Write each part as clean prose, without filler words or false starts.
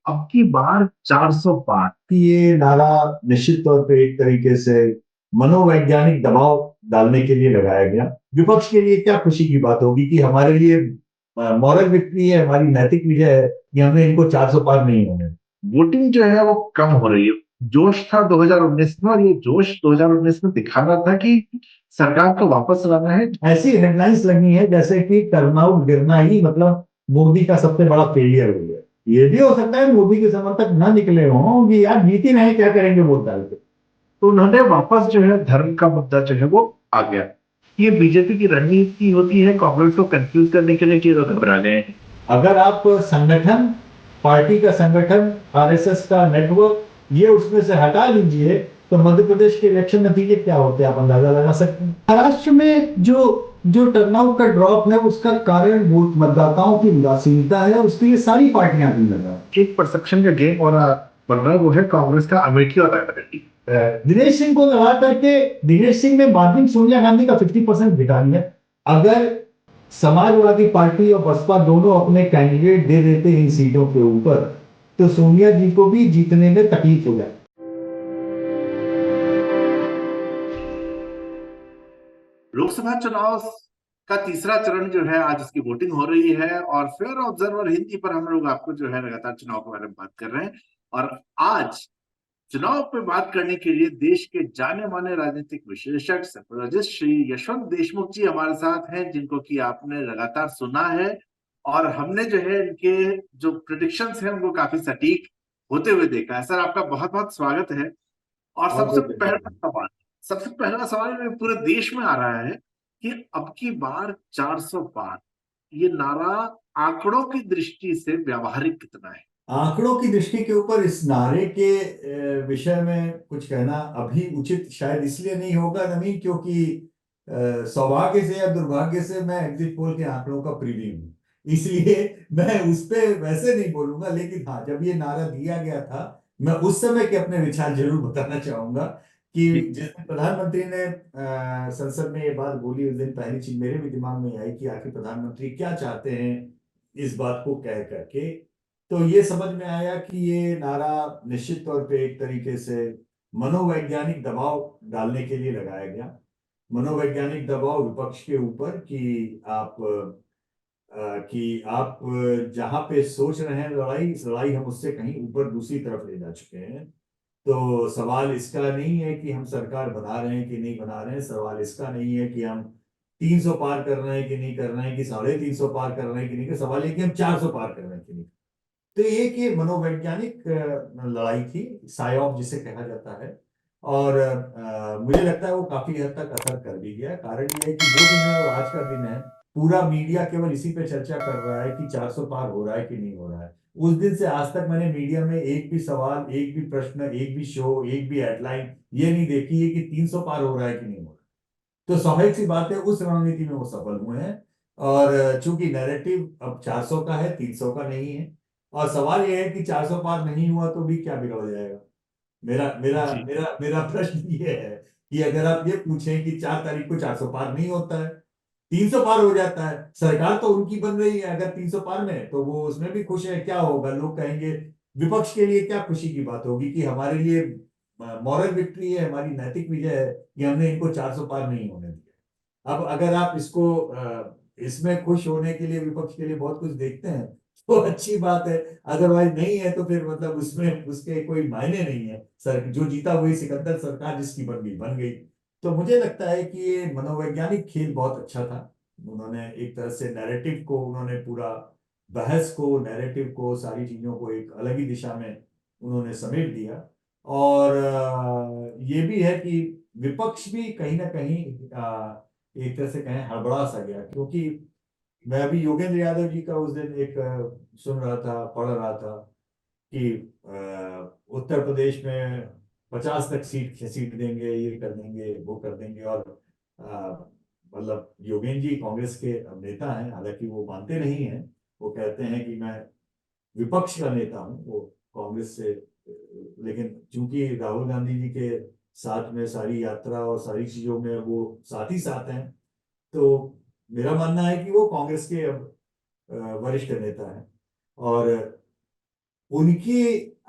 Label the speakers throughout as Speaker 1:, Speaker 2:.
Speaker 1: अब की बार 400 पार।
Speaker 2: कि ये नारा निश्चित तौर पे एक तरीके से मनोवैज्ञानिक दबाव डालने के लिए लगाया गया। विपक्ष के लिए क्या खुशी की बात होगी कि हमारे लिए मॉरल विक्ट्री है, हमारी नैतिक विजय है कि हमने इनको 400 पार नहीं होने दिया।
Speaker 1: वोटिंग जो है वो कम हो रही है। जोश था 2019 में, और ये जोश 2019 में दिखा रहा था कि सरकार को वापस लाना है।
Speaker 2: ऐसी हेडलाइंस लगी है जैसे कि टर्नआउट गिरना ही मतलब मोदी का सबसे बड़ा फेलियर हो गया। ये भी हो सकता है मोदी के समर्थक ना निकले हों कि यार जीत ही नहीं, क्या करेंगे वोट डाल के।
Speaker 1: तो उन्होंने वापस जो है धर्म का मुद्दा जो है वो आ गया। ये बीजेपी की रणनीति होती है कांग्रेस को कंफ्यूज करने के लिए कि लोग घबरा गए हैं।
Speaker 2: अगर आप संगठन, पार्टी का संगठन, आरएसएस का नेटवर्क ये उसमें से हटा लीजिए तो मध्य प्रदेश के इलेक्शन नतीजे क्या होते हैं आप अंदाजा लगा सकते हैं। महाराष्ट्र में जो जो टर्नआउट का ड्रॉप है उसका कारण वोट मतदाताओं की उदासीनता है, उसके लिए सारी पार्टियां भी लगा।
Speaker 1: एक परसेप्शन का गेम और बन रहा है, वो है कांग्रेस का अमेठी और रायबरेली।
Speaker 2: दिनेश सिंह को लगा करके दिनेश सिंह ने बागी सोनिया गांधी का 50% बिठा लिया। अगर समाजवादी पार्टी और बसपा दोनों अपने कैंडिडेट दे देते इन सीटों के ऊपर तो सोनिया जी को भी जीतने में तकलीफ हो जाए।
Speaker 1: लोकसभा चुनाव का तीसरा चरण जो है आज उसकी वोटिंग हो रही है, और फेयर ऑब्जर्वर हिंदी पर हम लोग आपको जो है लगातार चुनाव के बारे में बात कर रहे हैं। और आज चुनाव पे बात करने के लिए देश के जाने माने राजनीतिक विशेषज्ञ सेफोलॉजिस्ट श्री यशवंत देशमुख जी हमारे साथ हैं, जिनको कि आपने लगातार सुना है। और हमने जो है इनके जो प्रिडिक्शंस हैं उनको काफी सटीक होते हुए देखा है। सर, आपका बहुत बहुत स्वागत है। और
Speaker 2: बहुत
Speaker 1: सबसे
Speaker 2: बहुत
Speaker 1: पहला
Speaker 2: धन्यवाद।
Speaker 1: सवाल सबसे पहला सवाल मेरे पूरे देश में आ रहा है कि अब की बार 400 पार, ये नारा आंकड़ों की दृष्टि से व्यावहारिक कितना है?
Speaker 2: आंकड़ों की दृष्टि के ऊपर इस नारे के विषय में कुछ कहना अभी उचित शायद इसलिए नहीं होगा नवीन, क्योंकि सौभाग्य से या दुर्भाग्य से मैं एग्जिट पोल के आंकड़ों का प्रीव्यू हूँ, इसलिए मैं उस पे वैसे नहीं बोलूंगा। लेकिन हाँ, जब ये नारा दिया गया था मैं उस समय के अपने विचार जरूर बताना चाहूंगा कि
Speaker 1: जी।
Speaker 2: जिस दिन प्रधानमंत्री ने संसद में ये बात बोली उस दिन पहली चीज मेरे भी दिमाग में आई कि आखिर प्रधानमंत्री क्या चाहते हैं इस बात को कह करके। तो ये समझ में आया कि ये नारा निश्चित तौर पे एक तरीके से मनोवैज्ञानिक दबाव डालने के लिए लगाया गया। मनोवैज्ञानिक दबाव विपक्ष के ऊपर कि आप जहां पे सोच रहे हैं लड़ाई लड़ाई हम उससे कहीं ऊपर दूसरी तरफ ले जा चुके हैं। तो सवाल इसका नहीं है कि हम सरकार बना रहे हैं कि नहीं बना रहे हैं, सवाल इसका नहीं है कि हम 300 पार कर रहे हैं कि नहीं कर रहे हैं, कि 350 पार कर रहे हैं कि नहीं, सवाल है कि हम 400 पार कर रहे हैं कि नहीं। तो एक ये मनोवैज्ञानिक लड़ाई थी, साइऑफ जिसे कहा जाता है। और मुझे लगता है वो काफी हद तक असर कर भी गया। कारण ये है कि वो दिन है और आज का दिन है, पूरा मीडिया केवल इसी पे चर्चा कर रहा है कि 400 पार हो रहा है कि नहीं हो रहा है। उस दिन से आज तक मैंने मीडिया में एक भी सवाल, एक भी प्रश्न, एक भी शो, एक भी हेडलाइन ये नहीं देखी है कि 300 पार हो रहा है कि नहीं हो रहा है। तो स्वाभाविक सी बात है उस रणनीति में वो सफल हुए हैं। और चूंकि नैरेटिव अब 400 का है, 300 का नहीं है। और सवाल यह है कि 400 पार नहीं हुआ तो भी क्या बिगड़ जाएगा। मेरा मेरा
Speaker 1: जी।
Speaker 2: मेरा मेरा प्रश्न ये है कि अगर आप ये पूछें कि 4 तारीख को 400 पार नहीं होता है, 300 पार हो जाता है, सरकार तो उनकी बन रही है, अगर 300 पार में है तो वो उसमें भी खुश है, क्या होगा लोग कहेंगे। विपक्ष के लिए क्या खुशी की बात होगी कि हमारे लिए मॉरल विक्ट्री है, हमारी नैतिक विजय है कि हमने इनको 400 पार नहीं होने दिया। अब अगर आप इसको इसमें खुश होने के लिए विपक्ष के लिए बहुत कुछ देखते हैं तो अच्छी बात है। अदरवाइज नहीं है तो फिर मतलब उसमें उसके कोई मायने नहीं है। सर जो जीता हुई सिकंदर सरकार जिसकी बन गई बन गई। तो मुझे लगता है कि ये मनोवैज्ञानिक खेल बहुत अच्छा था। उन्होंने एक तरह से नैरेटिव को, उन्होंने पूरा बहस को, नैरेटिव को, सारी चीजों को एक अलग ही दिशा में उन्होंने समेट दिया। और ये भी है कि विपक्ष भी कहीं ना कहीं एक तरह से कहें हड़बड़ा सा गया, क्योंकि मैं अभी योगेंद्र यादव जी का उस दिन एक सुन रहा था, पढ़ रहा था कि उत्तर प्रदेश में 50 तक सीट देंगे, ये कर देंगे, वो कर देंगे। और मतलब योगेंद्र जी कांग्रेस के नेता हैं, हालांकि वो मानते नहीं हैं। वो कहते हैं कि मैं विपक्ष का नेता हूं, वो कांग्रेस से। लेकिन चूंकि राहुल गांधी जी के साथ में सारी यात्रा और सारी चीजों में वो साथ ही साथ हैं, तो मेरा मानना है कि वो कांग्रेस के अब वरिष्ठ नेता हैं। और उनकी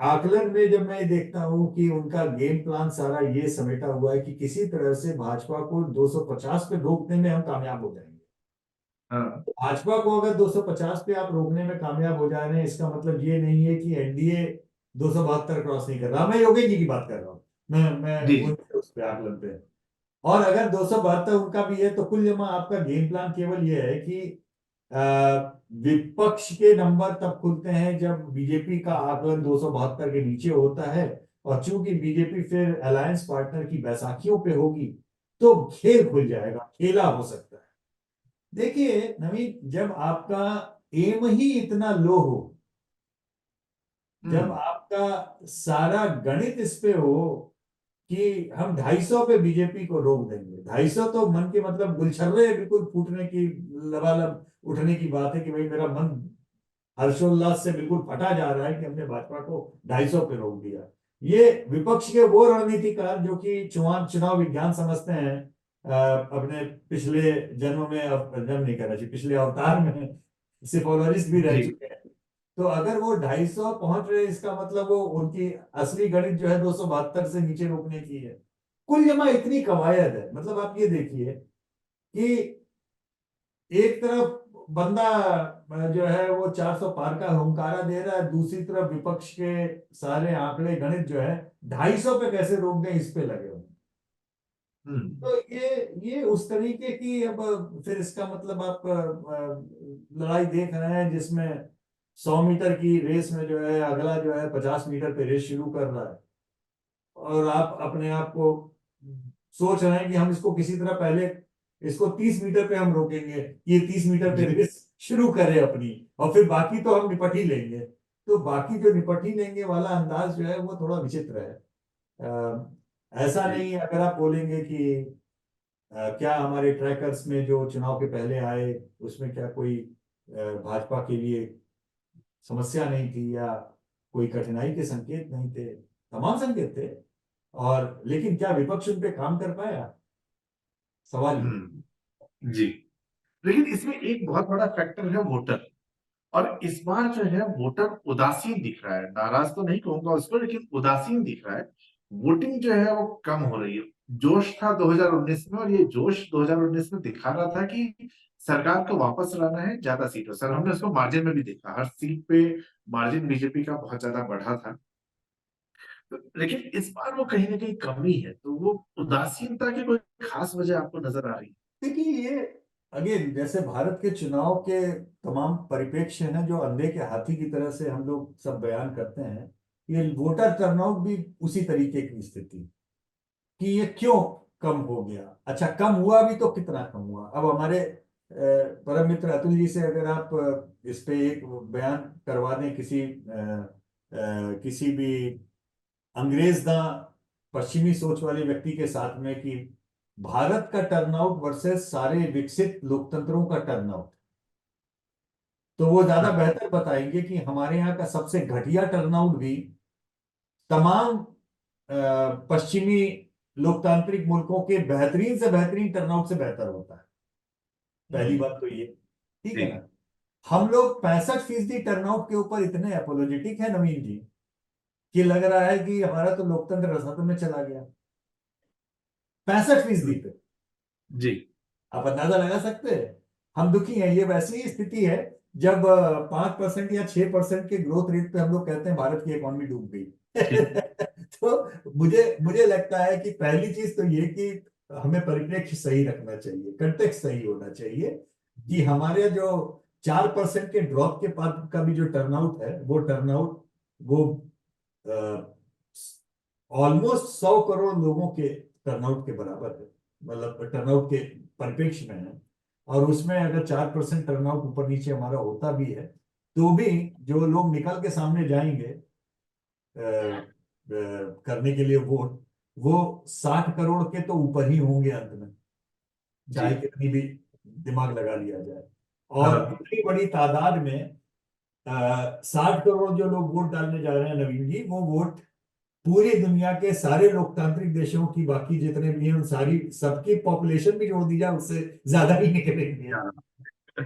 Speaker 2: आकलन में जब मैं देखता हूं कि उनका गेम प्लान सारा ये समेटा हुआ है कि किसी तरह से भाजपा को 250 पे रोकने में हम कामयाब हो जाएंगे।
Speaker 1: हाँ।
Speaker 2: भाजपा को अगर 250 पे आप रोकने में कामयाब हो जा रहे हैं, इसका मतलब ये नहीं है कि एनडीए 272 क्रॉस नहीं कर रहा। मैं योगी जी की बात कर रहा हूँ, मैं
Speaker 1: जी जी।
Speaker 2: उनके उस पे आकलन पे। और अगर 272 उनका भी है तो कुल जमा आपका गेम प्लान केवल ये है कि विपक्ष के नंबर तब खुलते हैं जब बीजेपी का आकलन 272 के नीचे होता है। और चूंकि बीजेपी फिर अलायंस पार्टनर की बैसाखियों पे होगी, तो खेल खुल जाएगा, खेला हो सकता है। देखिए नवीन, जब आपका एम ही इतना लो हो, जब
Speaker 1: हम्म।
Speaker 2: आपका सारा गणित इस पे हो कि हम 250 पे बीजेपी को रोक देंगे, 250 तो मन के मतलब गुलछर्रे बिल्कुल फूटने की, लबालब उठने की बात है कि भाई मेरा मन हर्षोल्लास से बिल्कुल फटा जा रहा है कि हमने भाजपा को 250 पे रोक दिया। ये विपक्ष के वो रणनीतिकार जो कि चुनाव चुनाव विज्ञान समझते हैं, अपने पिछले जन्म में, जन्म नहीं करना चाहिए, पिछले अवतार में सिफोलॉजिस्ट भी रह
Speaker 1: जी
Speaker 2: चुके हैं। तो अगर वो 250 पहुंच रहे, इसका मतलब वो उनकी असली गणित जो है 272 से नीचे रोकने की है। कुल जमा इतनी कवायद है। मतलब आप ये देखिए कि एक तरफ बंदा जो है वो 400 पार का हुंकारा दे रहा है, दूसरी तरफ विपक्ष के सारे आंकड़े गणित जो है 250 पे कैसे रोक दें इस पे लगे हुए हैं।
Speaker 1: हम्म।
Speaker 2: तो ये उस तरीके की, अब फिर इसका मतलब आप लड़ाई देख रहे हैं जिसमें 100 मीटर की रेस में जो है अगला जो है 50 मीटर पे रेस शुरू कर रहा है, और आप अपने आप को सोच रहे हैं कि हम इसको किसी तरह पहले, इसको 30 मीटर पे हम रोकेंगे, ये 30 मीटर पे
Speaker 1: जी
Speaker 2: रेस शुरू करे अपनी, और फिर बाकी तो हम निपट ही लेंगे। तो बाकी जो निपट ही लेंगे वाला अंदाज जो है वो थोड़ा विचित्र है। ऐसा
Speaker 1: जी।
Speaker 2: नहीं है, अगर आप बोलेंगे कि क्या हमारे ट्रैकर्स में जो चुनाव के पहले आए उसमें क्या कोई भाजपा के लिए समस्या नहीं थी, या कोई कठिनाई के संकेत नहीं थे? तमाम संकेत थे। और लेकिन क्या विपक्ष उन पे काम कर पाया? सवाल ये।
Speaker 1: जी। लेकिन इसमें एक बहुत बड़ा फैक्टर है वोटर। और इस बार जो है वोटर उदासीन दिख रहा है, नाराज तो नहीं कहूंगा उसको, लेकिन उदासीन दिख रहा है। वोटिंग जो है वो कम हो रही है। जोश था 2019 में, और ये जोश 2019 में दिखा रहा था कि सरकार को वापस लाना है ज्यादा सीटों सर। हमने उसको मार्जिन में भी देखा, हर सीट पे मार्जिन बीजेपी का बहुत ज्यादा बढ़ा था। लेकिन इस बार वो कहीं ना कहीं कमी है, तो वो उदासीनता की कोई खास वजह आपको नजर आ रही
Speaker 2: देखिए ये अगेन, जैसे भारत के चुनाव के तमाम परिप्रेक्ष्य हैं जो अंधे के हाथी की तरह से हम लोग सब बयान करते हैं, ये वोटर टर्नआउट भी उसी तरीके की स्थिति कि ये क्यों कम हो गया। अच्छा, कम हुआ भी तो कितना कम हुआ? अब हमारे परम मित्र अतुल जी से अगर आप इस पे एक बयान करवा दें किसी भी अंग्रेजदा पश्चिमी सोच वाले व्यक्ति के साथ में कि भारत का टर्नआउट वर्सेस सारे विकसित लोकतंत्रों का टर्नआउट, तो वो ज्यादा
Speaker 1: है।
Speaker 2: बेहतर बताएंगे कि हमारे यहाँ का सबसे घटिया टर्नआउट भी तमाम पश्चिमी लोकतांत्रिक मुल्कों के बेहतरीन से बेहतरीन टर्नआउट से बेहतर होता है। पहली
Speaker 1: हम्म।
Speaker 2: बात तो ये, ठीक
Speaker 1: जी
Speaker 2: है ना? हम लोग 65% टर्नआउट के ऊपर इतने अपोलोजेटिक है नवीन जी, कि लग रहा है कि हमारा तो लोकतंत्र रसातल में चला गया। 65% पे
Speaker 1: जी।
Speaker 2: आप अंदाजा लगा सकते हैं हम दुखी हैं। ये वैसी ही स्थिति है जब 5% या 6% के ग्रोथ रेट पे हम लोग कहते हैं भारत की इकोनॉमी डूब गई। तो मुझे मुझे लगता है कि पहली चीज तो ये कि हमें परिप्रेक्ष्य सही रखना चाहिए, कंटेक्स्ट सही होना चाहिए कि हमारे जो 4% के ड्रॉप के बाद का भी जो टर्नआउट है, वो टर्नआउट वो ऑलमोस्ट 100 करोड़ लोगों के टर्नआउट के बराबर है, मतलब टर्नआउट के परिप्रेक्ष्य में है। और उसमें अगर 4% टर्नआउट ऊपर नीचे हमारा होता भी है, तो भी जो लोग निकल के सामने जाएंगे करने के लिए वोट, वो 60 करोड़ के तो ऊपर ही होंगे अंत में,
Speaker 1: जी।
Speaker 2: चाहे कितनी भी दिमाग लगा लिया जाए। और
Speaker 1: हाँ।
Speaker 2: इतनी बड़ी तादाद में 60 करोड़ जो लोग वोट डालने जा रहे हैं नवीन जी, वो वोट पूरी दुनिया के सारे लोकतांत्रिक देशों की बाकी जितने भी हैं उन सारी सबकी पॉपुलेशन भी जोड़ दी जाए उससे ज्यादा ही निकलेंगे।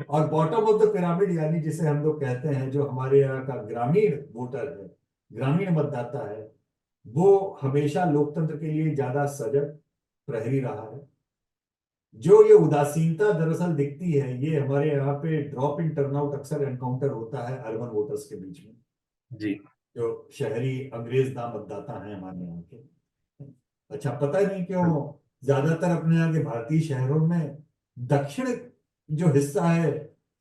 Speaker 2: और बॉटम ऑफ द पिरामिड यानी जिसे हम लोग कहते हैं, जो हमारे यहाँ का ग्रामीण वोटर है, ग्रामीण मतदाता है, वो हमेशा लोकतंत्र के लिए ज्यादा सजग प्रहरी रहा है। जो ये उदासीनता दरअसल दिखती है, ये हमारे यहाँ पे ड्रॉप इन टर्नआउट अक्सर एनकाउंटर होता है अर्बन वोटर्स के बीच में,
Speaker 1: जी
Speaker 2: जो शहरी अंग्रेजदा मतदाता हैं हमारे यहाँ के। अच्छा, पता नहीं क्यों ज्यादातर अपने यहाँ के भारतीय शहरों में दक्षिण जो हिस्सा है,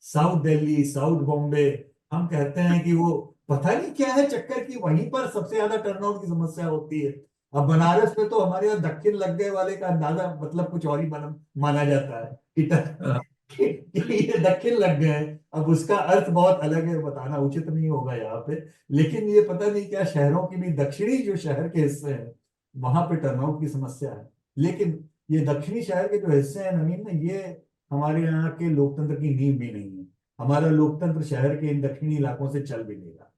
Speaker 2: साउथ दिल्ली, साउथ बॉम्बे, हम कहते हैं कि वो पता नहीं क्या है चक्कर की वहीं पर सबसे ज्यादा टर्नआउट की समस्या होती है। अब बनारस में तो हमारे यहाँ दक्षिण लग गए वाले का अंदाजा मतलब कुछ और ही माना जाता है कि, कि ये दक्षिण लग गए हैं। अब उसका अर्थ बहुत अलग है, बताना उचित नहीं होगा यहाँ पे, लेकिन ये पता नहीं क्या शहरों की भी दक्षिणी जो शहर के हिस्से हैं वहां पे टर्नआउट की समस्या है। लेकिन ये दक्षिणी शहर के जो हिस्से हैं नवीन, ना ये हमारे यहाँ के लोकतंत्र की नींव भी नहीं है। हमारा लोकतंत्र शहर के इन दक्षिणी इलाकों से चल भी नहीं रहा।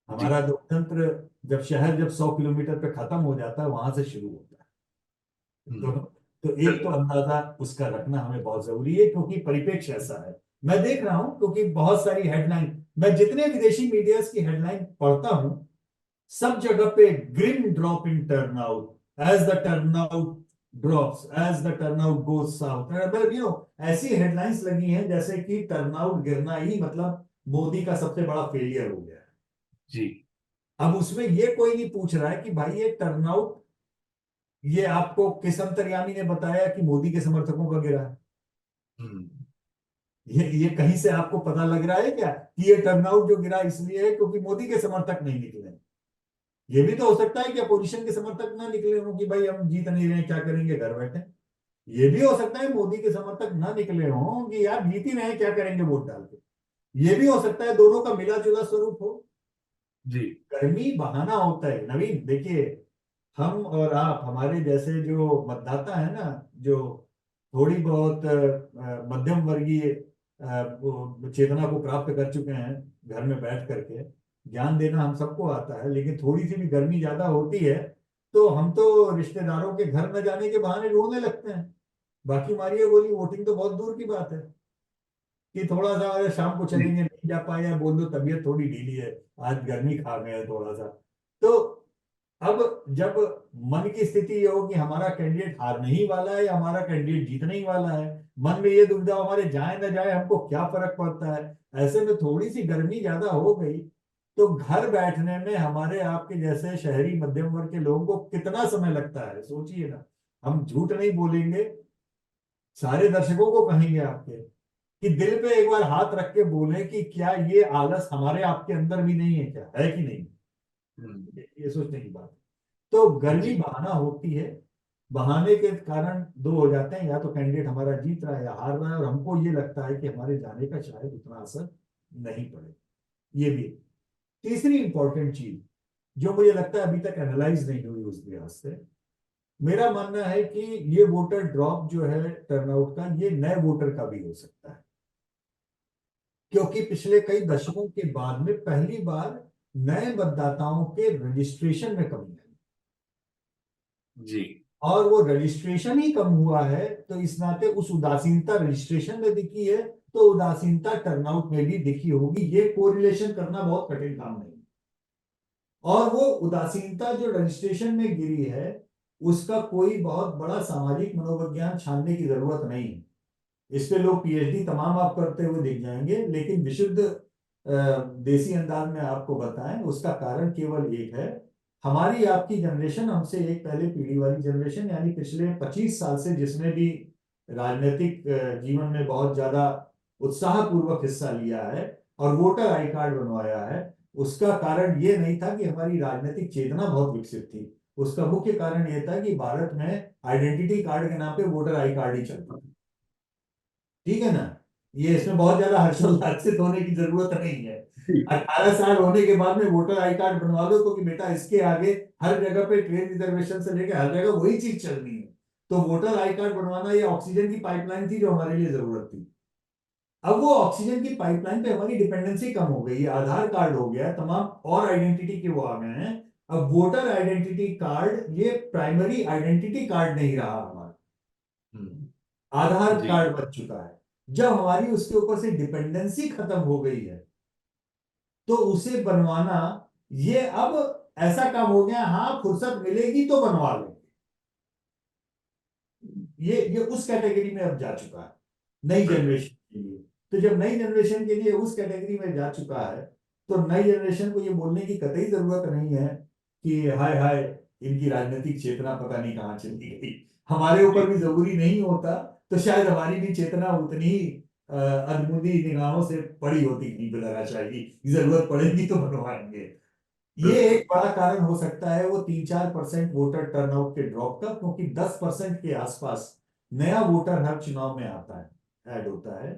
Speaker 1: जी।
Speaker 2: हमारा लोकतंत्र जब शहर जब 100 किलोमीटर पे खत्म हो जाता है वहां से शुरू होता है। तो
Speaker 1: हम्म,
Speaker 2: तो एक तो अंदाजा उसका रखना हमें बहुत जरूरी है, क्योंकि परिप्रेक्ष्य ऐसा है। मैं देख रहा हूं क्योंकि बहुत सारी हेडलाइन, मैं जितने विदेशी मीडिया की हेडलाइन पढ़ता हूं, सब जगह पे grim drop in turnout, as the turnout drops, as the turnout goes south, मतलब ऐसी हेडलाइंस लगी हैं जैसे कि टर्नआउट गिरना ही मतलब मोदी का सबसे बड़ा फेलियर हो गया है।
Speaker 1: जी।
Speaker 2: अब उसमें ये कोई नहीं पूछ रहा है कि भाई ये टर्नआउट, ये आपको किस अंतर्यामी ने बताया कि मोदी के समर्थकों का गिरा है?
Speaker 1: हम्म,
Speaker 2: ये कहीं से आपको पता लग रहा है क्या कि ये टर्नआउट जो गिरा इसलिए है क्योंकि मोदी के समर्थक नहीं निकले? ये भी तो हो सकता है कि अपोजिशन के समर्थक ना निकले हों कि भाई हम जीत नहीं रहे, क्या करेंगे, घर बैठे। ये भी हो सकता है मोदी के समर्थक ना निकले हों कि यार जीत ही नहीं है, क्या करेंगे वोट डाल के। ये भी हो सकता है दोनों का मिला जुला स्वरूप हो।
Speaker 1: जी
Speaker 2: गर्मी बहाना होता है नवीन। देखिए, हम और आप, हमारे जैसे जो मतदाता है ना, जो थोड़ी बहुत मध्यम वर्गीय वो चेतना को प्राप्त कर चुके हैं, घर में बैठ करके ज्ञान देना हम सबको आता है, लेकिन थोड़ी सी भी गर्मी ज्यादा होती है तो हम तो रिश्तेदारों के घर न जाने के बहाने रोने लगते हैं। बाकी मारिए गोली, वोटिंग तो बहुत दूर की बात है कि थोड़ा सा अगर शाम को
Speaker 1: जी
Speaker 2: चलेंगे, नहीं जा पाए या बोल दो तबीयत थोड़ी ढीली है, आज गर्मी खा गए हैं थोड़ा सा। तो अब जब मन की स्थिति ये हो कि हमारा कैंडिडेट हारने ही वाला है या हमारा कैंडिडेट जीतने ही वाला है, मन में ये दुविधा, हमारे जाए ना जाए हमको क्या फर्क पड़ता है, ऐसे में थोड़ी सी गर्मी ज्यादा हो गई तो घर बैठने में हमारे आपके जैसे शहरी मध्यम वर्ग के लोगों को कितना समय लगता है, सोचिए ना। हम झूठ नहीं बोलेंगे, सारे दर्शकों को कहेंगे आपके कि दिल पे एक बार हाथ रख के बोले कि क्या ये आलस हमारे आपके अंदर भी नहीं है, क्या है कि नहीं?
Speaker 1: हम्म,
Speaker 2: ये सोचने की बात है। तो गर्मी
Speaker 1: जी
Speaker 2: बहाना होती है। बहाने के कारण दो हो जाते हैं, या तो कैंडिडेट हमारा जीत रहा है या हार रहा है, और हमको ये लगता है कि हमारे जाने का शायद उतना असर नहीं पड़े। ये भी तीसरी इंपॉर्टेंट चीज जो मुझे लगता है अभी तक एनालाइज नहीं हुई उस लिहाज से, मेरा मानना है कि ये वोटर ड्रॉप जो है टर्नआउट का, ये नए वोटर का भी हो सकता है। क्योंकि पिछले कई दशकों के बाद में पहली बार नए मतदाताओं के रजिस्ट्रेशन में कमी आई,
Speaker 1: जी
Speaker 2: और वो रजिस्ट्रेशन ही कम हुआ है तो इस नाते उस उदासीनता रजिस्ट्रेशन में दिखी है, तो उदासीनता टर्नआउट में भी दिखी होगी। ये कोरिलेशन करना बहुत कठिन काम नहीं। और वो उदासीनता जो रजिस्ट्रेशन में गिरी है, उसका कोई बहुत बड़ा सामाजिक मनोविज्ञान छानने की जरूरत नहीं है। इस पे लोग पीएचडी तमाम आप करते हुए दिख जाएंगे, लेकिन विशुद्ध देसी अंदाज में आपको बताएं, उसका कारण केवल एक है। हमारी आपकी जनरेशन, हमसे एक पहले पीढ़ी वाली जनरेशन, यानी पिछले 25 साल से जिसने भी राजनीतिक जीवन में बहुत ज्यादा उत्साह पूर्वक हिस्सा लिया है और वोटर आई कार्ड बनवाया है, उसका कारण ये नहीं था कि हमारी राजनीतिक चेतना बहुत विकसित थी। उसका मुख्य कारण यह था कि भारत में आइडेंटिटी कार्ड के नाम पे वोटर आई कार्ड ही चलता था। ठीक है ना? ये इसमें बहुत ज्यादा हर्षोल्लासित होने की जरूरत नहीं है।
Speaker 1: जी
Speaker 2: 18 साल होने के बाद में वोटर आई कार्ड बनवा दो, क्योंकि बेटा इसके आगे हर जगह पे ट्रेन रिजर्वेशन से लेकर हर जगह वही चीज चल रही है। तो वोटर आई कार्ड बनवाना ये ऑक्सीजन की पाइपलाइन थी जो हमारे लिए जरूरत थी। अब वो ऑक्सीजन की पाइपलाइन पे हमारी डिपेंडेंसी कम हो गई है, आधार कार्ड हो गया, तमाम और आइडेंटिटी के वो आ गए हैं। अब वोटर आइडेंटिटी कार्ड ये प्राइमरी आइडेंटिटी कार्ड नहीं रहा हमारा,
Speaker 1: हम्म,
Speaker 2: आधार
Speaker 1: जी
Speaker 2: कार्ड बन चुका है। जब हमारी उसके ऊपर से डिपेंडेंसी खत्म हो गई है तो उसे बनवाना, ये अब ऐसा काम हो गया, हाँ फुर्सत मिलेगी तो बनवा लेंगे, ये उस कैटेगरी में अब जा चुका है नई जनरेशन के लिए। तो जब नई जनरेशन के लिए उस कैटेगरी में जा चुका है, तो नई जनरेशन को ये बोलने की कतई जरूरत नहीं है कि हाय हाय इनकी राजनीतिक चेतना पता नहीं कहाँ चली गई। हमारे ऊपर भी जरूरी नहीं होता, तो शायद हमारी भी चेतना उतनी ही अधमुंदी निगाहों से पड़ी होती, नहीं बताना चाहिए, जरूरत पड़ेगी तो बनवाएंगे। ये
Speaker 1: बिल्कुल।
Speaker 2: एक बड़ा कारण हो सकता है वो 3-4% वोटर टर्नआउट के ड्रॉप का, क्योंकि 10% के आसपास नया वोटर हर चुनाव में आता है, ऐड होता है।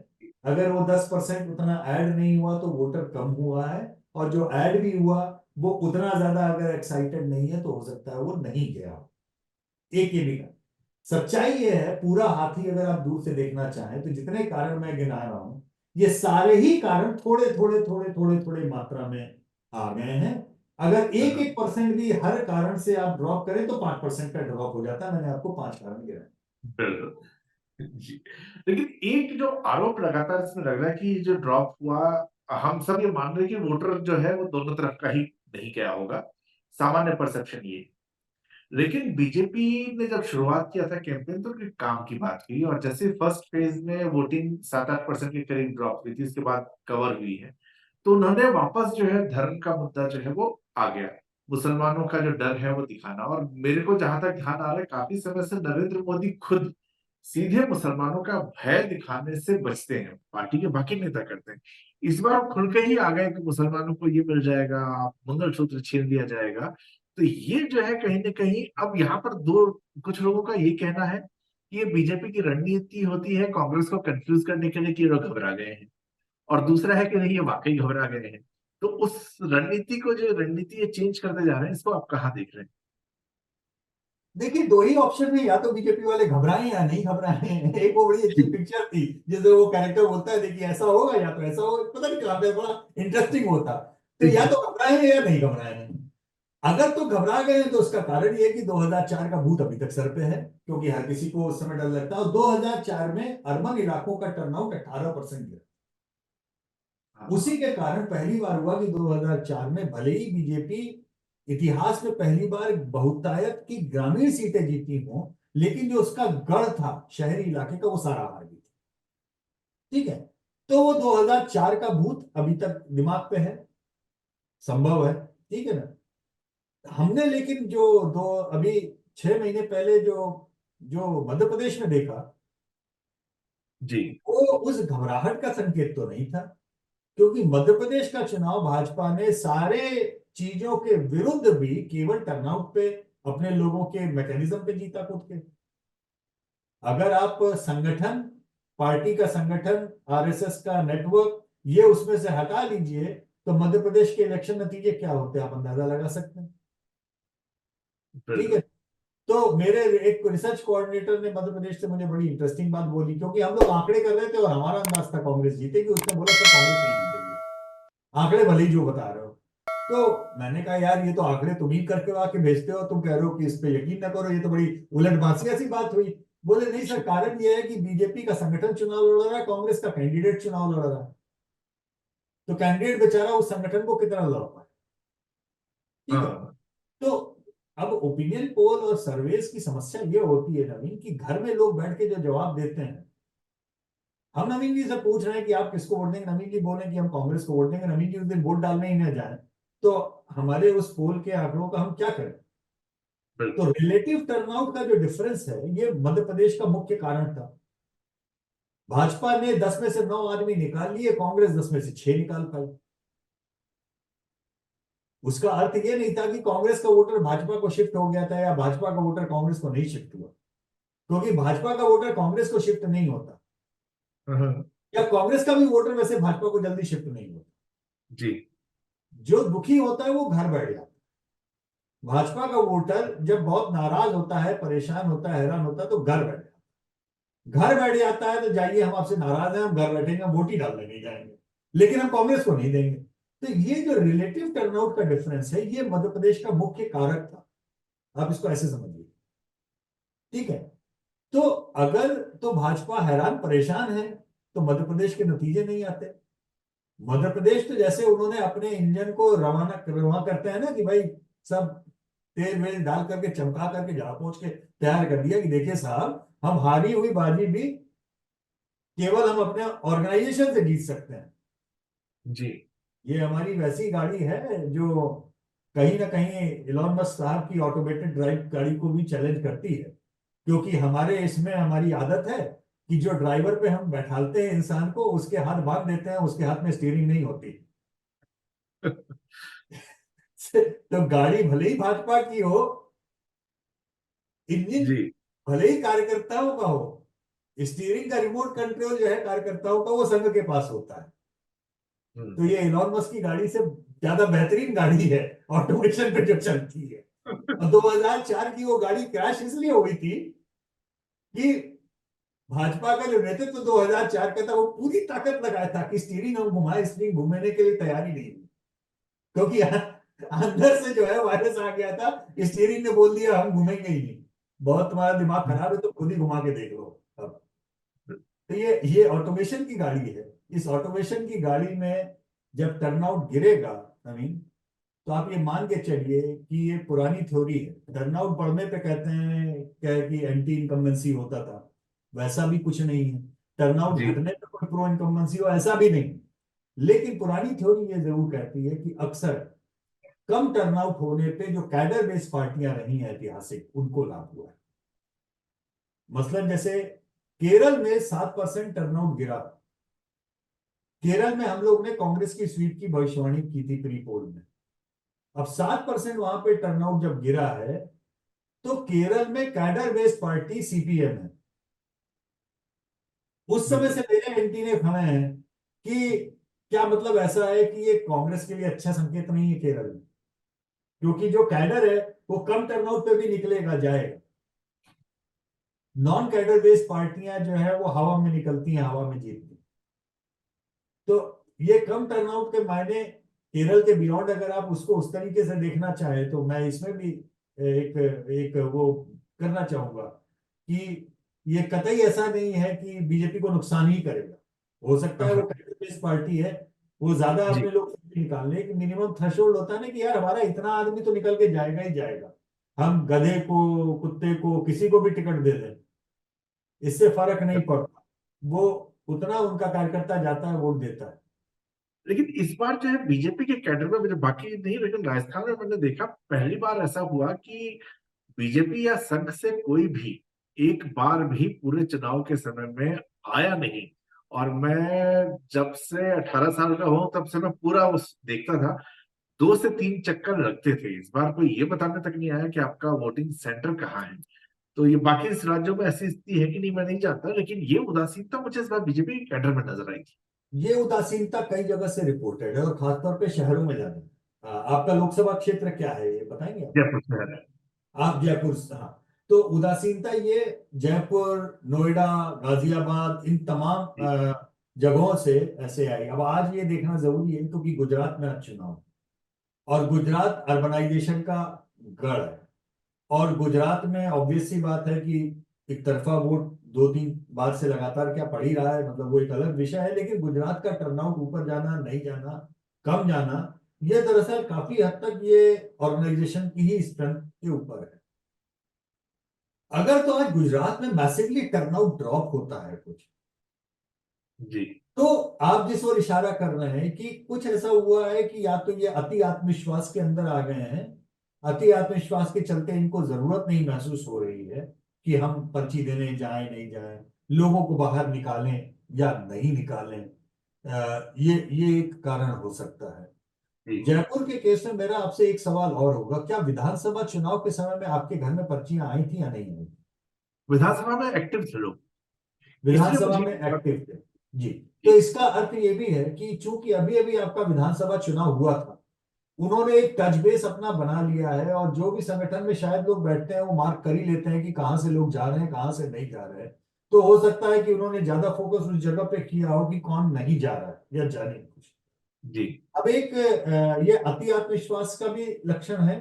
Speaker 2: अगर वो 10% उतना ऐड नहीं हुआ तो वोटर कम हुआ है, और जो ऐड भी हुआ वो उतना ज्यादा अगर एक्साइटेड नहीं है तो हो सकता है वो नहीं गया। एक ये भी कारण। सच्चाई ये है, पूरा हाथी अगर आप दूर से देखना चाहें तो जितने कारण मैं गिना रहा हूं, ये सारे ही कारण थोड़े थोड़े थोड़े थोड़े थोड़े मात्रा में आ गए हैं। अगर एक एक परसेंट भी हर कारण से आप ड्रॉप करें तो 5% का ड्रॉप हो जाता है। मैंने आपको 5 कारण गिनाए।
Speaker 1: बिल्कुल। जी। लेकिन एक जो आरोप लगातार इसमें लग रहा है कि जो ड्रॉप हुआ, हम सब ये मान रहे हैं कि वोटर जो है वो दोनों तरफ का ही नहीं गया होगा, सामान्य परसेप्शन ये। लेकिन बीजेपी ने जब शुरुआत किया था कैंपेन तो उनके काम की बात की, और जैसे फर्स्ट फेज में वोटिंग 7-8% के करीब ड्रॉप हुई थी, उसके बाद कवर हुई है, तो उन्होंने वापस जो है धर्म का मुद्दा जो है वो आ गया, मुसलमानों का जो डर है वो दिखाना। और मेरे को जहां तक ध्यान आ रहा है, काफी समय से नरेंद्र मोदी खुद सीधे मुसलमानों का भय दिखाने से बचते हैं, पार्टी के बाकी नेता करते हैं। इस बार वो खुल के ही आ गए कि मुसलमानों को ये मिल जाएगा, मंगलसूत्र छीन लिया जाएगा। तो ये जो है कहीं ना कहीं अब यहाँ पर दो, कुछ लोगों का ये कहना है कि ये बीजेपी की रणनीति होती है कांग्रेस को कंफ्यूज करने के लिए कि ये लोग घबरा गए हैं, और दूसरा है कि नहीं ये वाकई घबरा गए हैं। तो उस रणनीति को, जो रणनीति ये चेंज करते जा रहे हैं, इसको आप कहाँ देख रहे हैं?
Speaker 2: देखिए, दो ही ऑप्शन में, या तो बीजेपी वाले घबराए या नहीं घबराए। एक वो बड़ी अच्छी पिक्चर थी जिसमें वो कैरेक्टर बोलता है देखिए ऐसा होगा या तो ऐसा होगा, पता नहीं चला, बड़ा इंटरेस्टिंग होता। तो या
Speaker 1: जी।
Speaker 2: तो घबराए हैं या नहीं घबराए हैं। अगर तो घबरा गए हैं तो उसका कारण ये है कि 2004 का भूत अभी तक सर पे है, क्योंकि हर किसी को उस समय डर लगता है। और 2004 में अर्बन इलाकों का टर्नआउट 18% गिरा।
Speaker 1: हाँ।
Speaker 2: उसी के कारण पहली बार हुआ कि 2004 में भले ही बीजेपी इतिहास में पहली बार बहुतायत की ग्रामीण सीटें जीती हों, लेकिन जो उसका गढ़ था शहरी इलाके का वो सारा हार गई। ठीक है, तो वो 2004 का भूत अभी तक दिमाग पे है, संभव है। ठीक है ना। हमने लेकिन जो दो अभी 6 महीने पहले जो जो मध्य प्रदेश में देखा,
Speaker 1: जी।
Speaker 2: वो उस घबराहट का संकेत तो नहीं था, क्योंकि मध्य प्रदेश का चुनाव भाजपा ने सारे चीजों के विरुद्ध भी केवल टर्नआउट पे, अपने लोगों के मैकेनिज्म पे जीता खुद के। अगर आप संगठन, पार्टी का संगठन, आरएसएस का नेटवर्क, ये उसमें से हटा लीजिए तो मध्य प्रदेश के इलेक्शन नतीजे क्या होते हैं आप अंदाजा लगा सकते हैं। ठीक है।
Speaker 1: बिल्कुल।
Speaker 2: तो मेरे एक रिसर्च कोऑर्डिनेटर ने मध्य प्रदेश से मुझे बड़ी इंटरेस्टिंग बात बोली, क्योंकि हम लोग आंकड़े कर रहे थे और हमारा अंदाज था कांग्रेस जीतेगी, उसने बोला सर कांग्रेस नहीं जीतेगी, आंकड़े भले ही जो बता रहे हो। तो मैंने कहा यार ये तो आंकड़े तुम ही करके आके भेजते हो, तुम कह रहे हो कि इस पे यकीन ना करो, ये तो बड़ी उलट बासिया सी बात हुई। बोले नहीं सर, कारण ये है कि बीजेपी का संगठन चुनाव लड़ रहा है, कांग्रेस का कैंडिडेट चुनाव लड़ रहा है, तो कैंडिडेट बेचारा उस संगठन को कितना लड़ पाए। ठीक है।
Speaker 1: हाँ।
Speaker 2: तो अब ओपिनियन पोल और सर्वेस की समस्या ये होती है नवीन, कि घर में लोग बैठ के जो जवाब देते हैं, हम नवीन जी से पूछ रहे हैं कि आप किसको वोट देंगे, नवीन जी बोले कि हम कांग्रेस को वोट देंगे, नवीन जी उस दिन वोट डालने ही न जाए, तो हमारे उस पोल के आंकड़ों का हम क्या करें। तो
Speaker 1: बिल्कुल।
Speaker 2: रिलेटिव टर्नआउट का जो डिफरेंस है ये मध्य प्रदेश का मुख्य कारण था। भाजपा ने 10 में से 9 आदमी निकाल लिए, कांग्रेस 10 में से 6 निकाल पाई। उसका अर्थ ये नहीं था कि कांग्रेस का वोटर भाजपा को शिफ्ट हो गया था या भाजपा का वोटर कांग्रेस को नहीं शिफ्ट हुआ, क्योंकि भाजपा का वोटर कांग्रेस को शिफ्ट नहीं होता,
Speaker 1: हाँ।
Speaker 2: या कांग्रेस का भी वोटर वैसे भाजपा को जल्दी शिफ्ट नहीं होता।
Speaker 1: जी।
Speaker 2: जो दुखी होता है वो घर बैठ जाता है। भाजपा का वोटर जब बहुत नाराज होता है, परेशान होता है, हैरान होता है, तो घर बैठ जाता है। घर बैठ जाता है तो जाइए हम आपसे नाराज हैं, हम घर बैठेंगे, हम वोट ही डालने नहीं जाएंगे, लेकिन हम कांग्रेस को नहीं देंगे। तो ये जो रिलेटिव टर्नआउट का डिफरेंस है ये मध्य प्रदेश का मुख्य कारक था। आप इसको ऐसे समझिए। ठीक है। तो अगर तो भाजपा हैरान परेशान है, तो मध्य प्रदेश के नतीजे नहीं आते। मध्य प्रदेश तो जैसे उन्होंने अपने इंजन को रवा करते हैं ना कि भाई सब तेल वेल डाल करके चमका करके जहां पहुंच के तैयार कर दिया कि देखिए साहब, हम हारी हुई बाजी भी केवल हम अपने ऑर्गेनाइजेशन से जीत सकते हैं।
Speaker 1: जी
Speaker 2: ये हमारी वैसी गाड़ी है जो कहीं ना कहीं इलॉन मस्क साहब की ऑटोमेटेड ड्राइव गाड़ी को भी चैलेंज करती है, क्योंकि हमारे इसमें हमारी आदत है कि जो ड्राइवर पे हम बैठालते हैं इंसान को, उसके हाथ भाग देते हैं, उसके हाथ में स्टीयरिंग नहीं होती। तो गाड़ी भले ही भाजपा की हो, इंजन
Speaker 1: जी।
Speaker 2: भले ही कार्यकर्ताओं का हो, स्टीयरिंग का रिमोट कंट्रोल जो है कार्यकर्ताओं का, वो संघ के पास होता है। तो ये इलॉन मस्क की गाड़ी से ज्यादा बेहतरीन गाड़ी है ऑटोमेशन पे जो चलती है। और 2004 की वो गाड़ी क्रैश इसलिए हुई थी कि भाजपा का जो नेतृत्व 2004 का था, वो पूरी ताकत लगाया था कि स्टीयरिंग हम घुमाए, स्टीयरिंग घूमने के लिए तैयारी नहीं थी, क्योंकि अंदर से जो है वायरस आ गया था। स्टीयरिंग ने बोल दिया हम घूमेंगे ही नहीं, बहुत तुम्हारा दिमाग खराब है तो खुद ही घुमा के देख लो अब। तो ये ऑटोमेशन की गाड़ी है। इस ऑटोमेशन की गाड़ी में जब टर्नआउट गिरेगा अमीन, तो आप ये मान के चलिए कि ये पुरानी थ्योरी है। टर्नआउट बढ़ने पे कहते हैं क्या है कि एंटी इनकम्बेंसी होता था, वैसा भी कुछ नहीं है। टर्नआउट
Speaker 1: जी
Speaker 2: घटने पे कोई प्रो इनकम्बेंसी हो, ऐसा भी नहीं। लेकिन पुरानी थ्योरी ये जरूर कहती है कि अक्सर कम टर्नआउट होने पे जो कैडर बेस्ड पार्टियां रही हैं ऐतिहासिक, उनको लाभ हुआ है। मसलन जैसे केरल में 7% टर्नआउट गिरा। केरल में हम लोग ने कांग्रेस की स्वीप की भविष्यवाणी की थी प्री पोल में। अब 7% वहां पे टर्नआउट जब गिरा है, तो केरल में कैडर बेस्ड पार्टी सीपीएम है। उस समय से
Speaker 1: बिल्कुल।
Speaker 2: मेरे एंटी हमें है कि क्या मतलब ऐसा है कि ये कांग्रेस के लिए अच्छा संकेत नहीं है केरल में, क्योंकि जो कैडर है वो कम टर्नआउट पे भी निकलेगा जाएगा। नॉन कैडर बेस्ड पार्टियां जो है वो हवा में निकलती हैं, हवा में जीतती हैं। तो ये कम टर्नआउट के मायने केरल के बियॉन्ड अगर आप उसको उस तरीके से देखना चाहें, तो मैं इसमें भी एक एक वो करना चाहूंगा कि ये कतई ऐसा नहीं है कि बीजेपी को नुकसान ही करेगा। हो सकता है वो
Speaker 1: हाँ,
Speaker 2: कैपिटलिस्ट पार्टी है, वो ज्यादा
Speaker 1: जी।
Speaker 2: अपने लोग निकाल ले, कि मिनिमम थ्रेशोल्ड होता है ना कि यार हमारा इतना आदमी तो निकल के जाएगा ही जाएगा, हम गधे को कुत्ते को किसी को भी टिकट दे दें, इससे फर्क नहीं पड़ता। वो उतना उनका कार्यकर्ता जाता है, वोट देता है।
Speaker 1: लेकिन इस बार जो है बीजेपी के कैडर में, मुझे बाकी नहीं, लेकिन राजस्थान में मैंने देखा पहली बार ऐसा हुआ कि बीजेपी या संघ से कोई भी एक बार भी पूरे चुनाव के समय में आया नहीं। और मैं जब से 18 साल का हूं तब से मैं पूरा उस देखता था, 2 से 3 चक्कर लगते थे। इस बार कोई ये बताने तक नहीं आया कि आपका वोटिंग सेंटर कहाँ है। तो ये बाकी इस राज्यों में ऐसी स्थिति है कि नहीं मैं नहीं जानता, लेकिन ये उदासीनता मुझे इस बार बीजेपी के कैडर में नजर आई थी।
Speaker 2: ये उदासीनता कई जगह से रिपोर्टेड है और खासतौर पे शहरों में ज्यादा। आपका लोकसभा क्षेत्र क्या है ये बताएंगे आप?
Speaker 1: जयपुर शहर है।
Speaker 2: आप जयपुर से, हाँ। तो उदासीनता ये जयपुर, नोएडा, गाजियाबाद, इन तमाम
Speaker 1: जी
Speaker 2: जगहों से ऐसे आई। अब आज ये देखना जरूरी है क्योंकि गुजरात में आज चुनाव है, और गुजरात अर्बनाइजेशन का गढ़ है। और गुजरात में ऑब्वियस सी बात है कि एक तरफा वोट 2-3 बार से लगातार क्या पड़ ही रहा है, मतलब वो एक अलग विषय है। लेकिन गुजरात का टर्नआउट ऊपर जाना, नहीं जाना, कम जाना, ये दरअसल काफी हद तक ये ऑर्गेनाइजेशन की ही स्ट्रेंथ के ऊपर है। अगर तो आज गुजरात में मैसिवली टर्नआउट ड्रॉप होता है कुछ,
Speaker 1: जी
Speaker 2: तो आप जिस ओर इशारा कर रहे हैं कि कुछ ऐसा हुआ है कि या तो ये अति आत्मविश्वास के अंदर आ गए हैं, अति आत्मविश्वास के चलते इनको जरूरत नहीं महसूस हो रही है कि हम पर्ची देने जाएं नहीं जाएं, लोगों को बाहर निकालें या नहीं निकालें। ये एक कारण हो सकता है।
Speaker 1: जी।
Speaker 2: जयपुर के केस में मेरा आपसे एक सवाल और होगा, क्या विधानसभा चुनाव के समय में आपके घर में पर्चियां आई थी या नहीं आई?
Speaker 1: विधानसभा में एक्टिव थे लोग, इसलिए
Speaker 2: विधानसभा
Speaker 1: मुझे
Speaker 2: में
Speaker 1: लगा
Speaker 2: एक्टिव थे। जी। तो
Speaker 1: कि
Speaker 2: इसका अर्थ ये भी है कि चूंकि अभी अभी आपका विधानसभा चुनाव हुआ था, उन्होंने एक टच बेस अपना बना लिया है, और जो भी संगठन में शायद लोग बैठते हैं वो मार्क कर ही लेते हैं कि कहाँ से लोग जा रहे हैं, कहाँ से नहीं जा रहे हैं। तो हो सकता है कि उन्होंने ज्यादा फोकस उस जगह पे किया हो कि कौन नहीं जा रहा है या जाने कुछ।
Speaker 1: जी
Speaker 2: अब एक ये अति आत्मविश्वास का भी लक्षण है,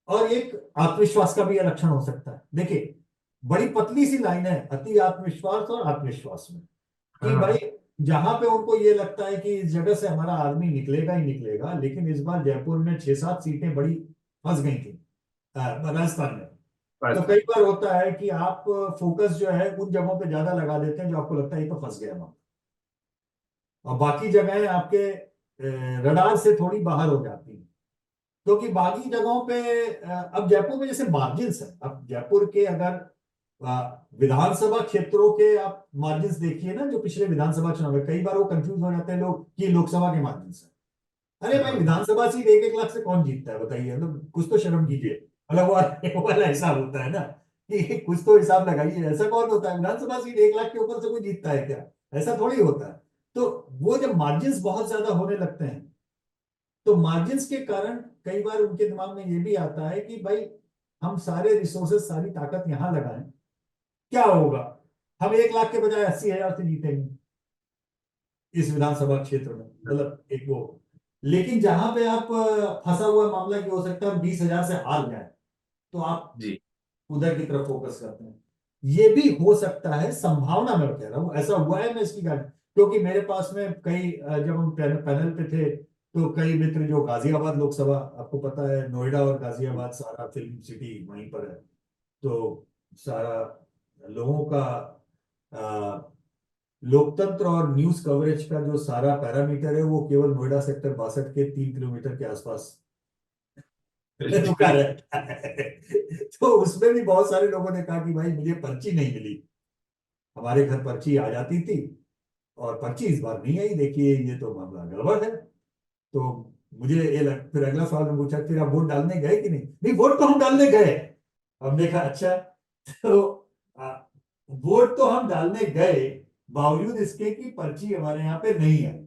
Speaker 2: और एक आत्मविश्वास का भी यह लक्षण हो सकता है। देखिए, बड़ी पतली सी लाइन है अति आत्मविश्वास और आत्मविश्वास में। कि
Speaker 1: हाँ।
Speaker 2: भाई जहां पे उनको ये लगता है कि इस जगह से हमारा आदमी निकलेगा ही निकलेगा, लेकिन इस बार जयपुर में 6-7 सीटें बड़ी फंस गई थी राजस्थान में। तो
Speaker 1: बस।
Speaker 2: कई बार होता है कि आप फोकस जो है उन जगहों पे ज्यादा लगा देते हैं जो आपको लगता है ये तो फंस गया वहां, और बाकी जगहें आपके रडार से थोड़ी बाहर हो जाती हैं। क्योंकि बाकी जगहों पे अब जयपुर में जैसे मार्जिन्स है, अब जयपुर के अगर विधानसभा क्षेत्रों के आप मार्जिन्स देखिए ना, जो पिछले विधानसभा चुनाव में कई बार वो कंफ्यूज हो जाते हैं लोग कि ये लोकसभा के मार्जिन्स है। अरे भाई,
Speaker 1: हाँ।
Speaker 2: विधानसभा सीट 1-1 लाख से कौन जीतता है बताइए, तो कुछ तो शर्म कीजिए। मतलब वो वाला हिसाब होता है ना कि कुछ तो हिसाब लगाइए। ऐसा कौन होता है, विधानसभा सीट 1 लाख के ऊपर से कोई जीतता है क्या? ऐसा थोड़ी होता है। तो वो जब मार्जिन्स बहुत ज्यादा होने लगते हैं, तो मार्जिन्स के कारण कई बार उनके दिमाग में ये भी आता है कि भाई हम सारे रिसोर्सेस, सारी ताकत यहां लगाएं, क्या होगा, हम 1 लाख के बजाय 80,000 से जीतेंगे इस विधानसभा क्षेत्र में, मतलब एक वो। लेकिन जहां पे आप फंसा हुआ मामला की हो सकता है हम 20,000 से हार जाए, तो आप
Speaker 1: जी।
Speaker 2: उधर की तरफ फोकस करते हैं। ये भी हो सकता है, संभावना मैं कह रहा हूं ऐसा हुआ है, मैं इसकी गारंटी, क्योंकि मेरे पास में कई जब हम पैनल पे थे तो कई मित्र जो गाजियाबाद लोकसभा, आपको पता है नोएडा और गाजियाबाद सारा फिल्म सिटी वहीं पर है, तो सारा लोगों का लोकतंत्र और न्यूज कवरेज का जो सारा पैरामीटर है वो केवल नोएडा सेक्टर 62 के 3 किलोमीटर के आसपास रुका
Speaker 1: जी।
Speaker 2: रहता है। तो उसमें भी बहुत सारे लोगों ने कहा कि भाई मुझे पर्ची नहीं मिली, हमारे घर पर्ची आ जाती थी और पर्ची इस बार नहीं आई, देखिए ये तो मामला गड़बड़ है। तो मुझे ये फिर अगला सवाल में पूछा, फिर आप वोट डालने गए कि नहीं? नहीं, वोट तो हम डालने गए। हमने कहा अच्छा। तो आ, वोट तो हम डालने गए, बावजूद इसके कि पर्ची हमारे यहाँ पे नहीं आई।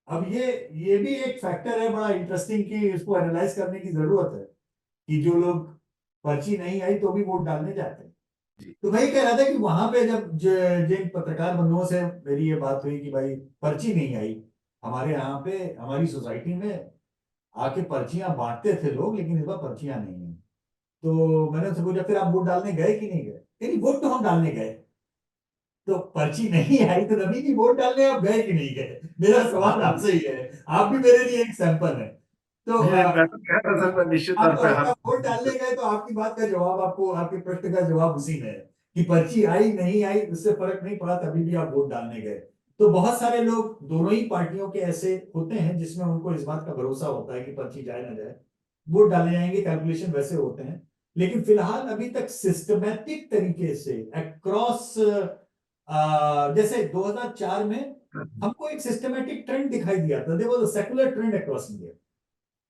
Speaker 2: अब ये भी एक फैक्टर है बड़ा इंटरेस्टिंग कि इसको एनालाइज करने की जरूरत है कि जो लोग पर्ची नहीं आई तो भी वोट डालने जाते हैं।
Speaker 1: जी।
Speaker 2: तो वही कह रहा था कि वहां पे जब जिन पत्रकार बंधुओं से मेरी ये बात हुई कि भाई पर्ची नहीं आई, हमारे यहाँ पे हमारी सोसाइटी में आके पर्चियां बांटते थे लोग, लेकिन इस बार पर्चियां नहीं है। तो मैंने उनसे पूछा फिर आप वोट डालने गए कि नहीं गए? नहीं, वोट तो हम डालने गए। तो पर्ची नहीं आई तो रवि जी वोट डालने आप गए कि नहीं गए? मेरा सवाल आपसे ही है, आप भी मेरे लिए एक सैंपल है। तो
Speaker 1: ये मैं तो कह रहा था, मैं निश्चित तौर पे
Speaker 2: आप
Speaker 1: हर।
Speaker 2: वोट डालने गए तो आपकी बात का जवाब, आपको आपके प्रश्न का जवाब उसी में है कि पर्ची आई नहीं आई उससे फर्क नहीं पड़ा, तभी भी आप वोट डालने गए। तो बहुत सारे लोग दोनों ही पार्टियों के ऐसे होते हैं जिसमें उनको इस बात का भरोसा होता है कि पर्ची जाए ना जाए, वोट डाले जाएंगे, कैलकुलेशन वैसे होते हैं। लेकिन फिलहाल अभी तक सिस्टमैटिक तरीके से अक्रॉस, जैसे 2004 में हमको एक सिस्टमैटिक ट्रेंड दिखाई दिया था, there was a secular trend across India,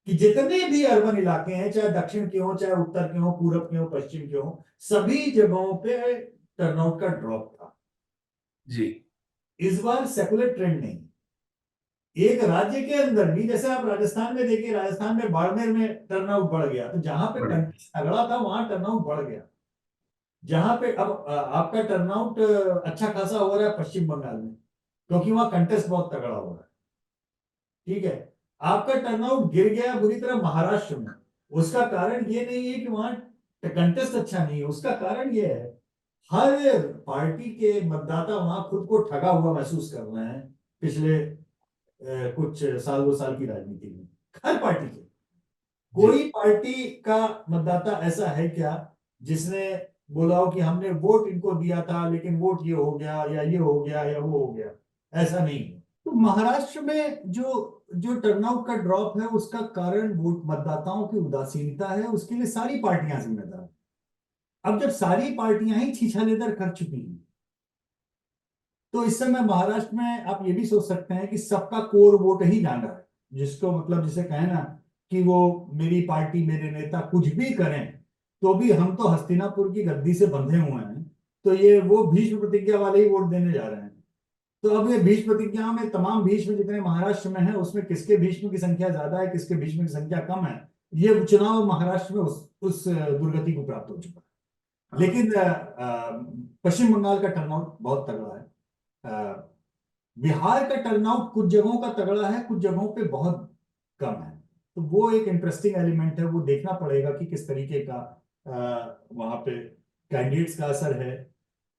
Speaker 2: कि जितने भी अर्बन इलाके हैं, चाहे दक्षिण के हो, चाहे उत्तर के हो, पूरब के हो, पश्चिम के हो, सभी जगहों पे टर्नआउट का ड्रॉप था।
Speaker 1: जी।
Speaker 2: इस बार सेकुलर ट्रेंड नहीं, एक राज्य के अंदर भी, जैसे आप राजस्थान में देखिए, राजस्थान में बाड़मेर में टर्नआउट बढ़ गया, तो जहां पे
Speaker 1: बड़े।
Speaker 2: कंटेस्ट तगड़ा था वहां टर्नआउट बढ़ गया। जहां पे अब आपका टर्नआउट अच्छा खासा हो रहा है पश्चिम बंगाल में, क्योंकि वहां कंटेस्ट बहुत तगड़ा हो रहा है। ठीक है, आपका टर्नआउट गिर गया बुरी तरह महाराष्ट्र में। उसका कारण ये नहीं है कि वहां कंटेस्ट अच्छा नहीं है, उसका कारण ये है हर पार्टी के मतदाता वहां खुद को ठगा हुआ महसूस कर रहे हैं पिछले कुछ साल 2 साल की राजनीति में। हर पार्टी के,
Speaker 1: जी।
Speaker 2: कोई पार्टी का मतदाता ऐसा है क्या जिसने बोला हो कि हमने वोट इनको दिया था लेकिन वोट ये हो गया या ये हो गया या वो हो गया? ऐसा नहीं है। तो महाराष्ट्र में जो जो टर्नआउट का ड्रॉप है उसका कारण वोट मतदाताओं की उदासीनता है, उसके लिए सारी पार्टियां जिम्मेदार हैं। अब जब सारी पार्टियां ही छीछालेदर कर चुकी हैं, तो इस समय महाराष्ट्र में आप ये भी सोच सकते हैं कि सबका कोर वोट ही जाना है, जिसको मतलब जिसे कहें ना कि वो मेरी पार्टी मेरे नेता कुछ भी करें तो भी हम तो हस्तिनापुर की गद्दी से बंधे हुए हैं, तो ये वो भीष्म प्रतिज्ञा वाले ही वोट देने जा रहे हैं। तो अब ये भीष्म प्रतिज्ञा में तमाम भीष्म जितने महाराष्ट्र में है उसमें किसके भीष्म की संख्या ज्यादा है, किसके भीष्म की संख्या कम है, ये चुनाव महाराष्ट्र में उस दुर्गति को प्राप्त हो चुका है।
Speaker 1: हाँ।
Speaker 2: लेकिन पश्चिम बंगाल का टर्नआउट बहुत तगड़ा है। अ, बिहार का टर्नआउट कुछ जगहों का तगड़ा है, कुछ जगहों पे बहुत कम है। तो वो एक इंटरेस्टिंग एलिमेंट है, वो देखना पड़ेगा कि किस तरीके का वहां पे कैंडिडेट्स का असर है।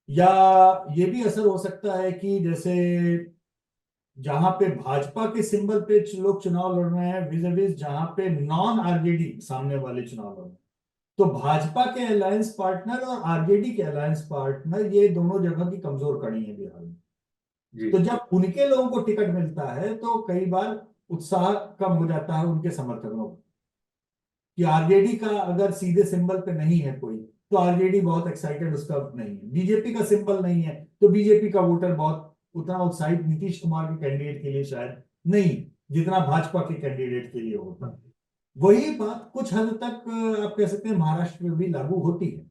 Speaker 2: या ये भी असर हो सकता है कि जैसे जहां पे भाजपा के सिंबल पे लोग चुनाव लड़ रहे हैं विज जहां पे नॉन आरजेडी सामने वाले चुनाव लड़ रहे हैं, तो भाजपा के अलायंस पार्टनर और आरजेडी के अलायंस पार्टनर ये दोनों जगह की कमजोर कड़ी है बिहार में।
Speaker 1: जी
Speaker 2: तो जब उनके लोगों को टिकट मिलता है तो कई बार उत्साह कम हो जाता है उनके समर्थकों का, कि आरजेडी का अगर सीधे सिंबल पे नहीं है कोई तो आरजेडी बहुत एक्साइटेड उसका नहीं है, बीजेपी का सिंबल नहीं है तो बीजेपी का वोटर बहुत उतना उत्साहित नीतीश कुमार के कैंडिडेट के लिए शायद नहीं जितना भाजपा के कैंडिडेट के लिए होता। वही बात कुछ हद तक आप कह सकते हैं महाराष्ट्र में भी लागू होती है।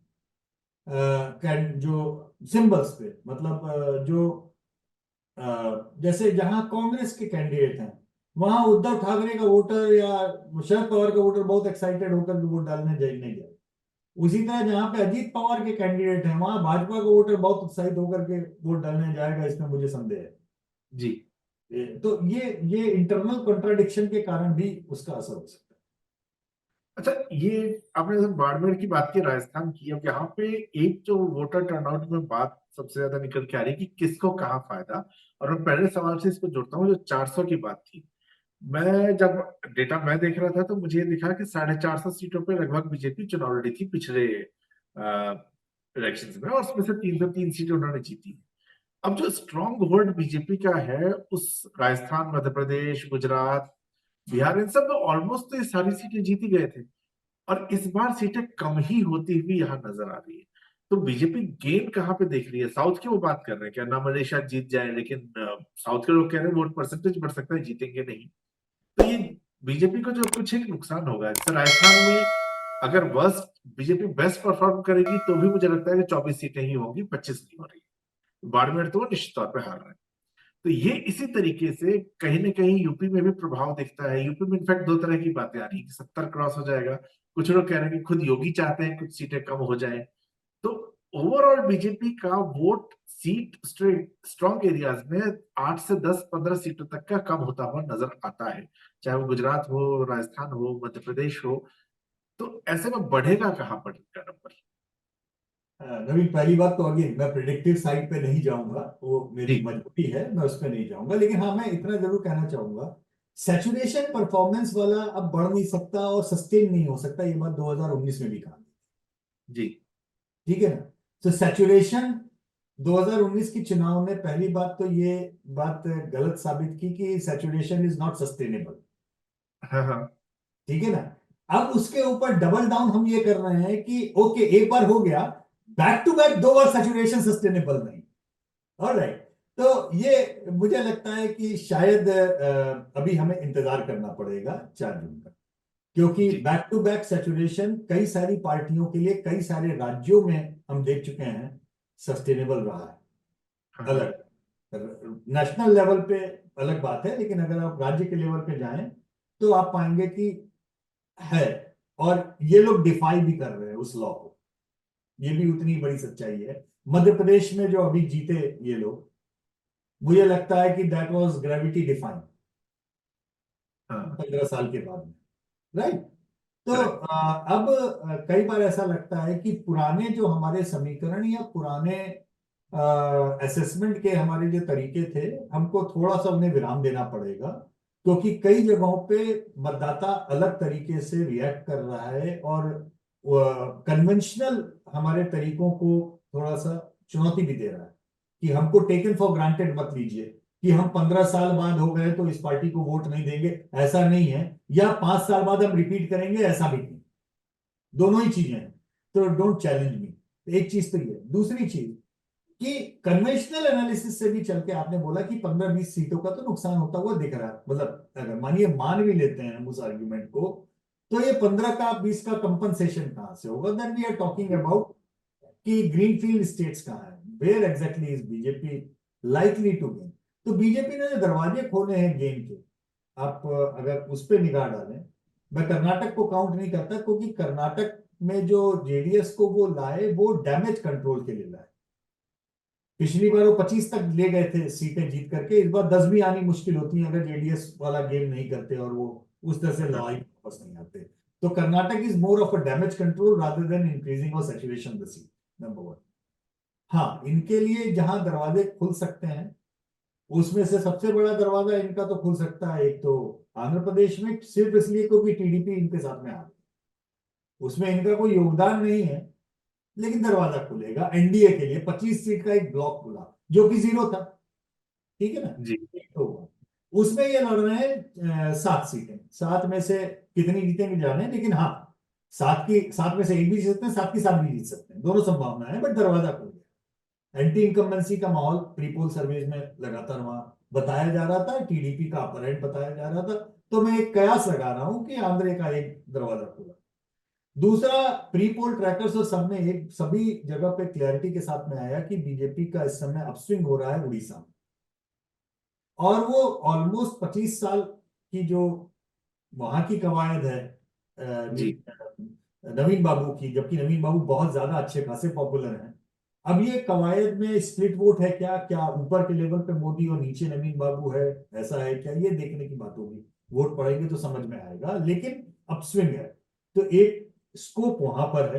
Speaker 2: जो सिंबल्स पे मतलब जो जैसे जहां कांग्रेस के कैंडिडेट हैं वहां उद्धव ठाकरे का वोटर या शरद पवार का वोटर बहुत एक्साइटेड होकर वोट डालने जाए नहीं जाए, उसी तरह जहां पे अजीत पवार के कैंडिडेट हैं वहां भाजपा का वोटर बहुत उत्साहित होकर के वोट डालने जाएगा, इसमें मुझे संदेह है।
Speaker 1: जी।
Speaker 2: तो ये इंटरनल कॉन्ट्राडिक्शन के कारण भी उसका असर हो सकता
Speaker 1: अच्छा, ये आपने जब बाड़मेर की बात की, राजस्थान की, अब यहाँ पे एक जो वोटर टर्नआउट में बात सबसे ज्यादा निकल के आ रही है कि किसको कहाँ फायदा। और मैं पहले सवाल से इसको जुड़ता हूँ, जो 400 की बात थी, मैं जब डेटा मैं देख रहा था तो मुझे ये दिखा कि 450 सीटों पे लगभग बीजेपी चुनाव लड़ी थी पिछले इलेक्शन में, और उसमें से 303 सीटें उन्होंने जीती। अब जो स्ट्रॉन्ग होल्ड बीजेपी का है उस राजस्थान, मध्य प्रदेश, गुजरात, बिहार, इन सब में ऑलमोस्ट तो ये सारी सीटें जीती गए थे, और इस बार सीटें कम ही होती हुई यहाँ नजर आ रही है। तो बीजेपी गेन कहाँ पे देख रही है? साउथ की वो बात कर रहे हैं क्या, ना मलेशिया जीत जाए, लेकिन साउथ के लोग कह रहे हैं वोट परसेंटेज बढ़ सकता है, जीतेंगे नहीं। तो ये बीजेपी को जो कुछ एक नुकसान होगा इससे राजस्थान में। अगर वर्स्ट बीजेपी बेस्ट परफॉर्म करेगी तो भी मुझे लगता है कि 24 सीटें ही होंगी, 25 नहीं हो रही। बाड़मेर तो वो निश्चित तौर पर हार रहे हैं। तो ये इसी तरीके से कहीं ना कहीं यूपी में भी प्रभाव दिखता है। यूपी में इनफैक्ट दो तरह की बातें आ रही है कि 70 क्रॉस हो जाएगा, कुछ लोग कह रहे हैं कि खुद योगी चाहते हैं कुछ सीटें कम हो जाए। तो ओवरऑल बीजेपी का वोट सीट स्ट्रॉन्ग एरियाज में 8 से 10 15 सीटों तक का कम होता हुआ नजर आता है, चाहे वो गुजरात हो, राजस्थान हो, मध्य प्रदेश हो। तो ऐसे में बढ़ेगा कहाँ पर इनका नंबर?
Speaker 2: है। नवीन, पहली बात तो अगेन मैं प्रिडिक्टिव साइड पे नहीं जाऊंगा, वो
Speaker 1: जी।
Speaker 2: मेरी मजबूरी है, मैं उस पर नहीं जाऊंगा, लेकिन हाँ मैं इतना जरूर कहना चाहूंगा सैचुरेशन परफॉर्मेंस वाला अब बढ़ नहीं सकता और सस्टेन नहीं हो सकता, ये बात 2019 में भी कहा।
Speaker 1: जी।
Speaker 2: ठीक है ना? तो सैचुरेशन 2019 की चुनाव ने पहली बात तो ये बात गलत साबित की कि सैचुरेशन इज नॉट सस्टेनेबल।
Speaker 1: हाँ हाँ।
Speaker 2: ठीक है ना? अब उसके ऊपर डबल डाउन हम ये कर रहे हैं कि ओके एक बार हो गया, बैक टू बैक दो बार सैचुरेशन सस्टेनेबल नहीं। ऑलराइट। तो ये मुझे लगता है कि शायद अभी हमें इंतजार करना पड़ेगा 4 जून का, क्योंकि
Speaker 1: जी।
Speaker 2: बैक टू बैक सैचुरेशन कई सारी पार्टियों के लिए कई सारे राज्यों में हम देख चुके हैं सस्टेनेबल रहा है।
Speaker 1: हाँ हाँ।
Speaker 2: अलग नेशनल लेवल पे अलग बात है, लेकिन अगर आप राज्य के लेवल पे जाएं तो आप पाएंगे कि है, और ये लोग डिफाई भी कर रहे हैं उस लॉ को, ये भी उतनी बड़ी सच्चाई है। मध्य प्रदेश में जो अभी जीते ये लोग, मुझे लगता है कि दैट वाज ग्रेविटी डिफाइंग
Speaker 1: हाँ।
Speaker 2: 15 साल के बाद में। राइट। तो
Speaker 1: करेक्ट।
Speaker 2: अब कई बार ऐसा लगता है कि पुराने जो हमारे समीकरण या पुराने असेसमेंट के हमारे जो तरीके थे हमको थोड़ा सा उन्हें विराम देना पड़ेगा, क्योंकि कई जगहों पे मतदाता अलग तरीके से रिएक्ट कर रहा है और कन्वेंशनल हमारे तरीकों को थोड़ा सा चुनौती भी दे रहा है कि हमको टेकन फॉर ग्रांटेड मत लीजिए कि हम 15 साल बाद हो गए तो इस पार्टी को वोट नहीं देंगे, ऐसा नहीं है, या 5 साल बाद हम रिपीट करेंगे, ऐसा भी नहीं। दोनों ही चीजें हैं। तो डोंट चैलेंज मी। एक चीज तो ये, दूसरी चीज कि कन्वेंशनल एनालिसिस से भी चल के आपने बोला कि 15-20 सीटों का तो नुकसान होता हुआ दिख रहा है, मतलब अगर मानिए मान भी लेते हैं हम उस आर्ग्यूमेंट को, तो ये 15 का 20 का कंपनसेशन कहां से होगा? Then we are talking about कि ग्रीनफील्ड स्टेट्स कहां है, where exactly is BJP likely to gain? तो बीजेपी ने जो दरवाजे खोले हैं गेन के, आप अगर उस पर निगाह डालें, मैं कर्नाटक को काउंट नहीं करता क्योंकि कर्नाटक में जो जेडीएस को वो लाए वो डैमेज कंट्रोल के लिए लाए। पिछली बार वो 25 तक ले गए थे सीटें जीत करके, इस बार 10 भी आनी मुश्किल होती है अगर जेडीएस वाला गेम नहीं करते और वो उस तरह से लड़ाई वापस नहीं आते। तो Karnataka is more of a damage control rather than increasing और सैचुरेशन द सीट, नंबर 1। हाँ, इनके लिए जहां दरवाजे खुल सकते हैं उसमें से सबसे बड़ा दरवाजा इनका तो खुल सकता है एक तो आंध्र प्रदेश में, सिर्फ इसलिए क्योंकि टीडीपी इनके साथ में आ गई, उसमें इनका कोई योगदान नहीं है, लेकिन दरवाजा खुलेगा एनडीए के लिए। 25 सीट का एक ब्लॉक खुला जो कि जीरो था, ठीक है ना।
Speaker 1: जी
Speaker 2: एक तो हुआ। उसमें ये लड़ रहे हैं 7 सीटें, 7 में से कितनी जीतेंगे जाने, लेकिन हाँ, 7 में से एक भी जीत सकते हैं, 7 की 7 भी जीत सकते हैं, दोनों संभावना है, बट दरवाजा खुल गया। एंटी इनकम्बेंसी का माहौल प्री पोल सर्वेज में लगातार वहां बताया जा रहा था, टीडीपी का अपरेंट बताया जा रहा था, तो मैं एक कयास लगा रहा हूं कि आंध्र का एक दरवाजा खुला। दूसरा, प्री पोल ट्रैकर्स और सब में एक सभी जगह पे क्लैरिटी के साथ में आया कि बीजेपी का इस समय अपस्विंग हो रहा है उड़ीसा में, और वो ऑलमोस्ट 25 साल की जो वहां की कवायद है
Speaker 1: जी
Speaker 2: नवीन बाबू की, जबकि नवीन बाबू बहुत ज्यादा अच्छे खासे पॉपुलर हैं, अब ये कवायद में स्प्लिट वोट है क्या, क्या ऊपर के लेवल पे मोदी और नीचे नवीन बाबू है, ऐसा है क्या, ये देखने की बात होगी, वोट पड़ेंगे तो समझ में आएगा, लेकिन अपस्विंग है, तो एक स्कोप वहां पर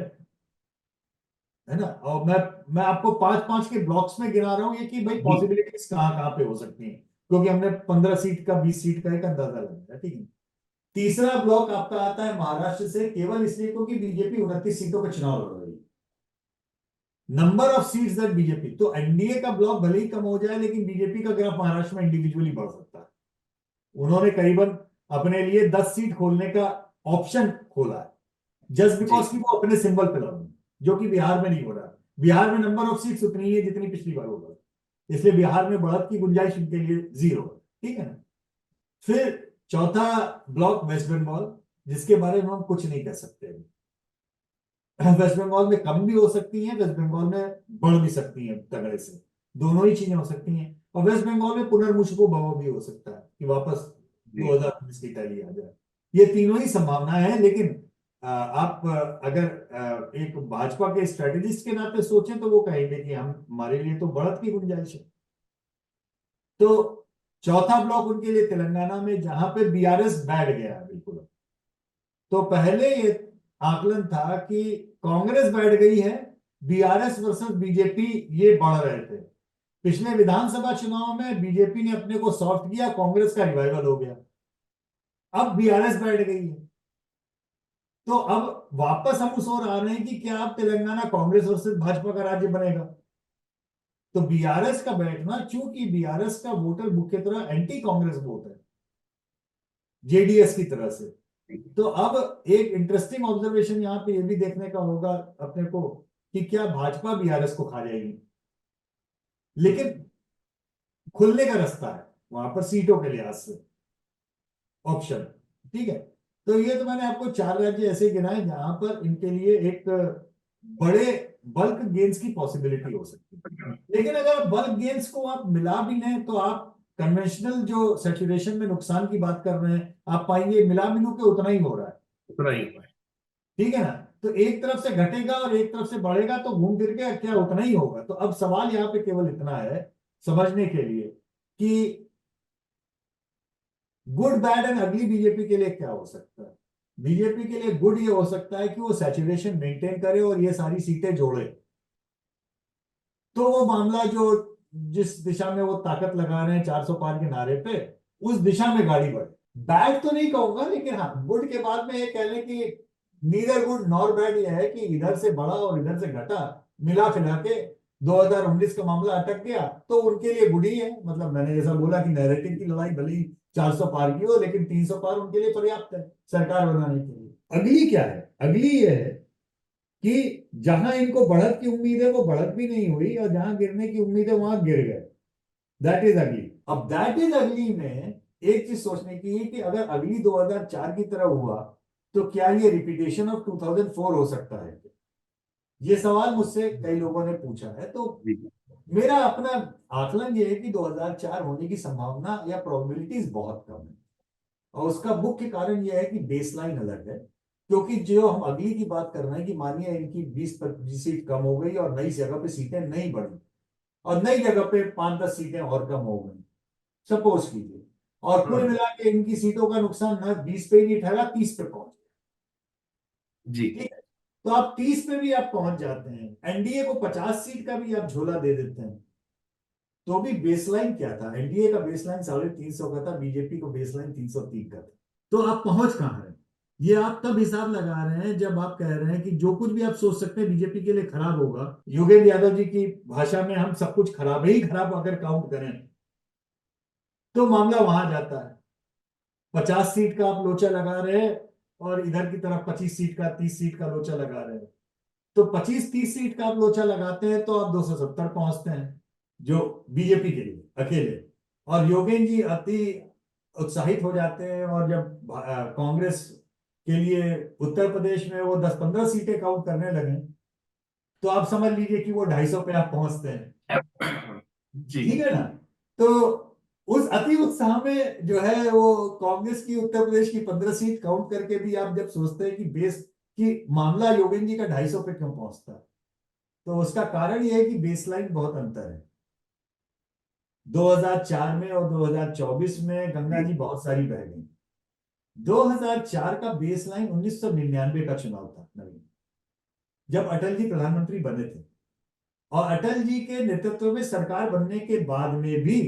Speaker 2: है ना। और मैं आपको 5-5 के ब्लॉक्स में गिना रहा हूं, ये कि भाई
Speaker 1: जी
Speaker 2: पॉसिबिलिटीज कहाँ कहाँ पे हो सकती हैं, क्योंकि हमने 15 सीट का 20 सीट का एक अंदाजा लगाया, ठीक है। तीसरा ब्लॉक आपका आता है महाराष्ट्र से, केवल इसलिए क्योंकि बीजेपी 29 सीटों पर चुनाव लड़ रही है, number of seats that BJP, तो एनडीए का ब्लॉक भले ही कम हो जाए, लेकिन बीजेपी का ग्राफ महाराष्ट्र में इंडिविजुअली बढ़ सकता है। उन्होंने करीबन अपने लिए 10 सीट खोलने का ऑप्शन खोला है, जस्ट
Speaker 1: जी
Speaker 2: बिकॉज कि वो अपने सिंबल पे लड़, जो कि बिहार में नहीं हो रहा। बिहार में नंबर ऑफ सीट्स उतनी ही है जितनी पिछली बार होगा, इसलिए बिहार में बढ़त की गुंजाइश उनके लिए जीरो है, ठीक है ना। फिर चौथा ब्लॉक वेस्ट बंगाल, जिसके बारे में हम कुछ नहीं कह सकते। वेस्ट बंगाल में कम भी हो सकती है, वेस्ट बंगाल में बढ़ भी सकती है तगड़े से, दोनों ही चीजें हो सकती हैं, और वेस्ट बंगाल में पुनर्मुशको भव भी हो सकता है कि वापस
Speaker 1: जी
Speaker 2: 2019 की टैली आ जाए। ये तीनों ही संभावनाएं हैं, लेकिन आप अगर एक भाजपा के स्ट्रेटेजिस्ट के नाते सोचें तो वो कहेंगे कि हम हमारे लिए तो बढ़त की गुंजाइश है। तो चौथा ब्लॉक उनके लिए तेलंगाना में, जहां पे बीआरएस बैठ गया है बिल्कुल। तो पहले ये आकलन था कि कांग्रेस बैठ गई है, बीआरएस वर्सेस बीजेपी ये बढ़ रहे थे। पिछले विधानसभा चुनाव में बीजेपी ने अपने को सॉफ्ट किया, कांग्रेस का रिवाइवल हो गया, अब बीआरएस बैठ गई है। तो अब वापस हम उस ओर आ रहे हैं कि क्या अब तेलंगाना कांग्रेस वर्सेस भाजपा का राज्य बनेगा। तो बीआरएस का बैठना, चूंकि बीआरएस का वोटर मुख्यतः एंटी कांग्रेस वोट है जेडीएस की तरह से, तो अब एक इंटरेस्टिंग ऑब्जर्वेशन यहां पे ये भी देखने का होगा अपने को कि क्या भाजपा बीआरएस को खा जाएगी, लेकिन खुलने का रास्ता है वहां पर सीटों के लिहाज से, ऑप्शन, ठीक है। तो ये तो मैंने आपको 4 राज्य ऐसे गिनाए जहां पर इनके लिए एक बड़े बल्क गेन्स की पॉसिबिलिटी हो सकती है, लेकिन अगर बल्क गेन्स को आप मिला भी लें तो आप कन्वेंशनल जो सैचुरेशन में नुकसान की बात कर रहे हैं, आप पाएंगे मिला मिलू के उतना ही हो रहा है,
Speaker 1: उतना ही हुआ है।
Speaker 2: ठीक है ना। तो एक तरफ से घटेगा और एक तरफ से बढ़ेगा, तो घूम फिर के क्या उतना ही होगा। तो अब सवाल यहाँ पे केवल इतना है समझने के लिए कि गुड बैड एंड अगली बीजेपी के लिए क्या हो सकता है। बीजेपी के लिए गुड ये हो सकता है कि वो सैचुरेशन मेंटेन करे और ये सारी सीटें जोड़े, तो वो मामला जो जिस दिशा में वो ताकत लगा रहे हैं 400 पार के नारे पे, उस दिशा में गाड़ी बढ़े। बैड तो नहीं कहूंगा, लेकिन हाँ गुड के बाद में ये कह लें कि नीदर गुड नॉर बैड ये है कि इधर से बढ़ा और इधर से घटा, मिला फिला के 2019 का मामला अटक गया, तो उनके लिए गुड ही है। मतलब मैंने जैसा बोला कि नैरेटिव की लड़ाई भले ही 400 पार की हो, लेकिन 300 पार उनके लिए पर्याप्त है सरकार बनाने के लिए। अगली क्या है, अगली ये है कि जहां इनको बढ़त की उम्मीद है वो बढ़त भी नहीं हुई, और जहां गिरने की उम्मीद है वहां गिर गए। दैट इज अगली। अब दैट इज अगली में एक चीज सोचने की है कि अगर अगली 2004 की तरह हुआ तो क्या ये रिपीटेशन ऑफ 2004 हो सकता है। ये सवाल मुझसे कई लोगों ने पूछा है, तो
Speaker 1: जी
Speaker 2: मेरा अपना आकलन ये है कि 2004 होने की संभावना या प्रोबेबिलिटीज बहुत कम है, और उसका मुख्य कारण यह है कि बेसलाइन अलग है। क्योंकि जो हम अगली की बात कर रहे हैं कि मानिए इनकी 20-25 सीट कम हो गई और नई जगह पे सीटें नहीं बढ़ी, और नई जगह पे 5-10 सीटें और कम हो गई, सपोज कीजिए, और कुल मिला के इनकी सीटों का नुकसान न 20 पे ही नहीं ठहरा, 30 पे पहुंच
Speaker 1: जी
Speaker 2: गया, ठीक है। तो आप 30 पे भी आप पहुंच जाते हैं, एनडीए को 50 सीट का भी आप झोला दे देते हैं। तो भी बेसलाइन क्या था? एनडीए का बेसलाइन 350 का था, बीजेपी को बेसलाइन 303 का था। तो आप पहुंच कहां रहे हैं? ये आप तब हिसाब लगा रहे हैं जब आप कह रहे हैं कि जो कुछ भी आप सोच सकते हैं बीजेपी के लिए खराब होगा। योगेंद्र यादव जी की भाषा में हम सब कुछ खराब ही खराब अगर काउंट करें तो मामला वहां जाता है। 50 सीट का आप लोचा लगा रहे हैं और इधर की तरफ 25 सीट का 30 सीट का लोचा लगा रहे हैं। तो 25-30 सीट का आप लोचा लगाते हैं तो आप 270 पहुंचते हैं, जो बीजेपी के लिए अकेले। और योगेंद्र जी अति उत्साहित हो जाते हैं, और जब कांग्रेस के लिए उत्तर प्रदेश में वो 10-15 सीटें काउंट करने लगे तो आप समझ लीजिए कि वो 250 पे आप पहुंचते हैं।
Speaker 1: जी।
Speaker 2: ठीक है ना? तो उस अति उत्साह में जो है वो कांग्रेस की उत्तर प्रदेश की 15 सीट काउंट करके भी आप जब सोचते हैं कि बेस की मामला योगेंद्र जी का 250 पे क्यों पहुंचता है, तो उसका कारण यह है कि बेसलाइन बहुत अंतर है। 2004 में और 2024 में गंगा जी बहुत सारी बह गई। 2004 का बेसलाइन 1999 का चुनाव था नवीन, जब अटल जी प्रधानमंत्री बने थे। और अटल जी के नेतृत्व में सरकार बनने के बाद में भी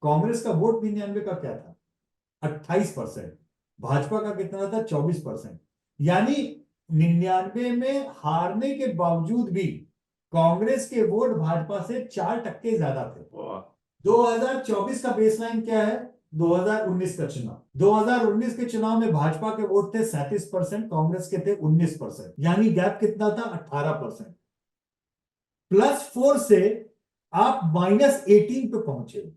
Speaker 2: कांग्रेस का वोट 99 का क्या था? 28%। भाजपा का कितना था? 24%। यानी 99 में हारने के बावजूद भी कांग्रेस के वोट भाजपा से 4% ज्यादा थे। 2024 का बेसलाइन क्या है? 2019 का चुनाव। 2019 के चुनाव में भाजपा के वोट थे 37%, कांग्रेस के थे 19%। यानी गैप कितना था? 18%। +4 से आप -18 पे पहुंचे।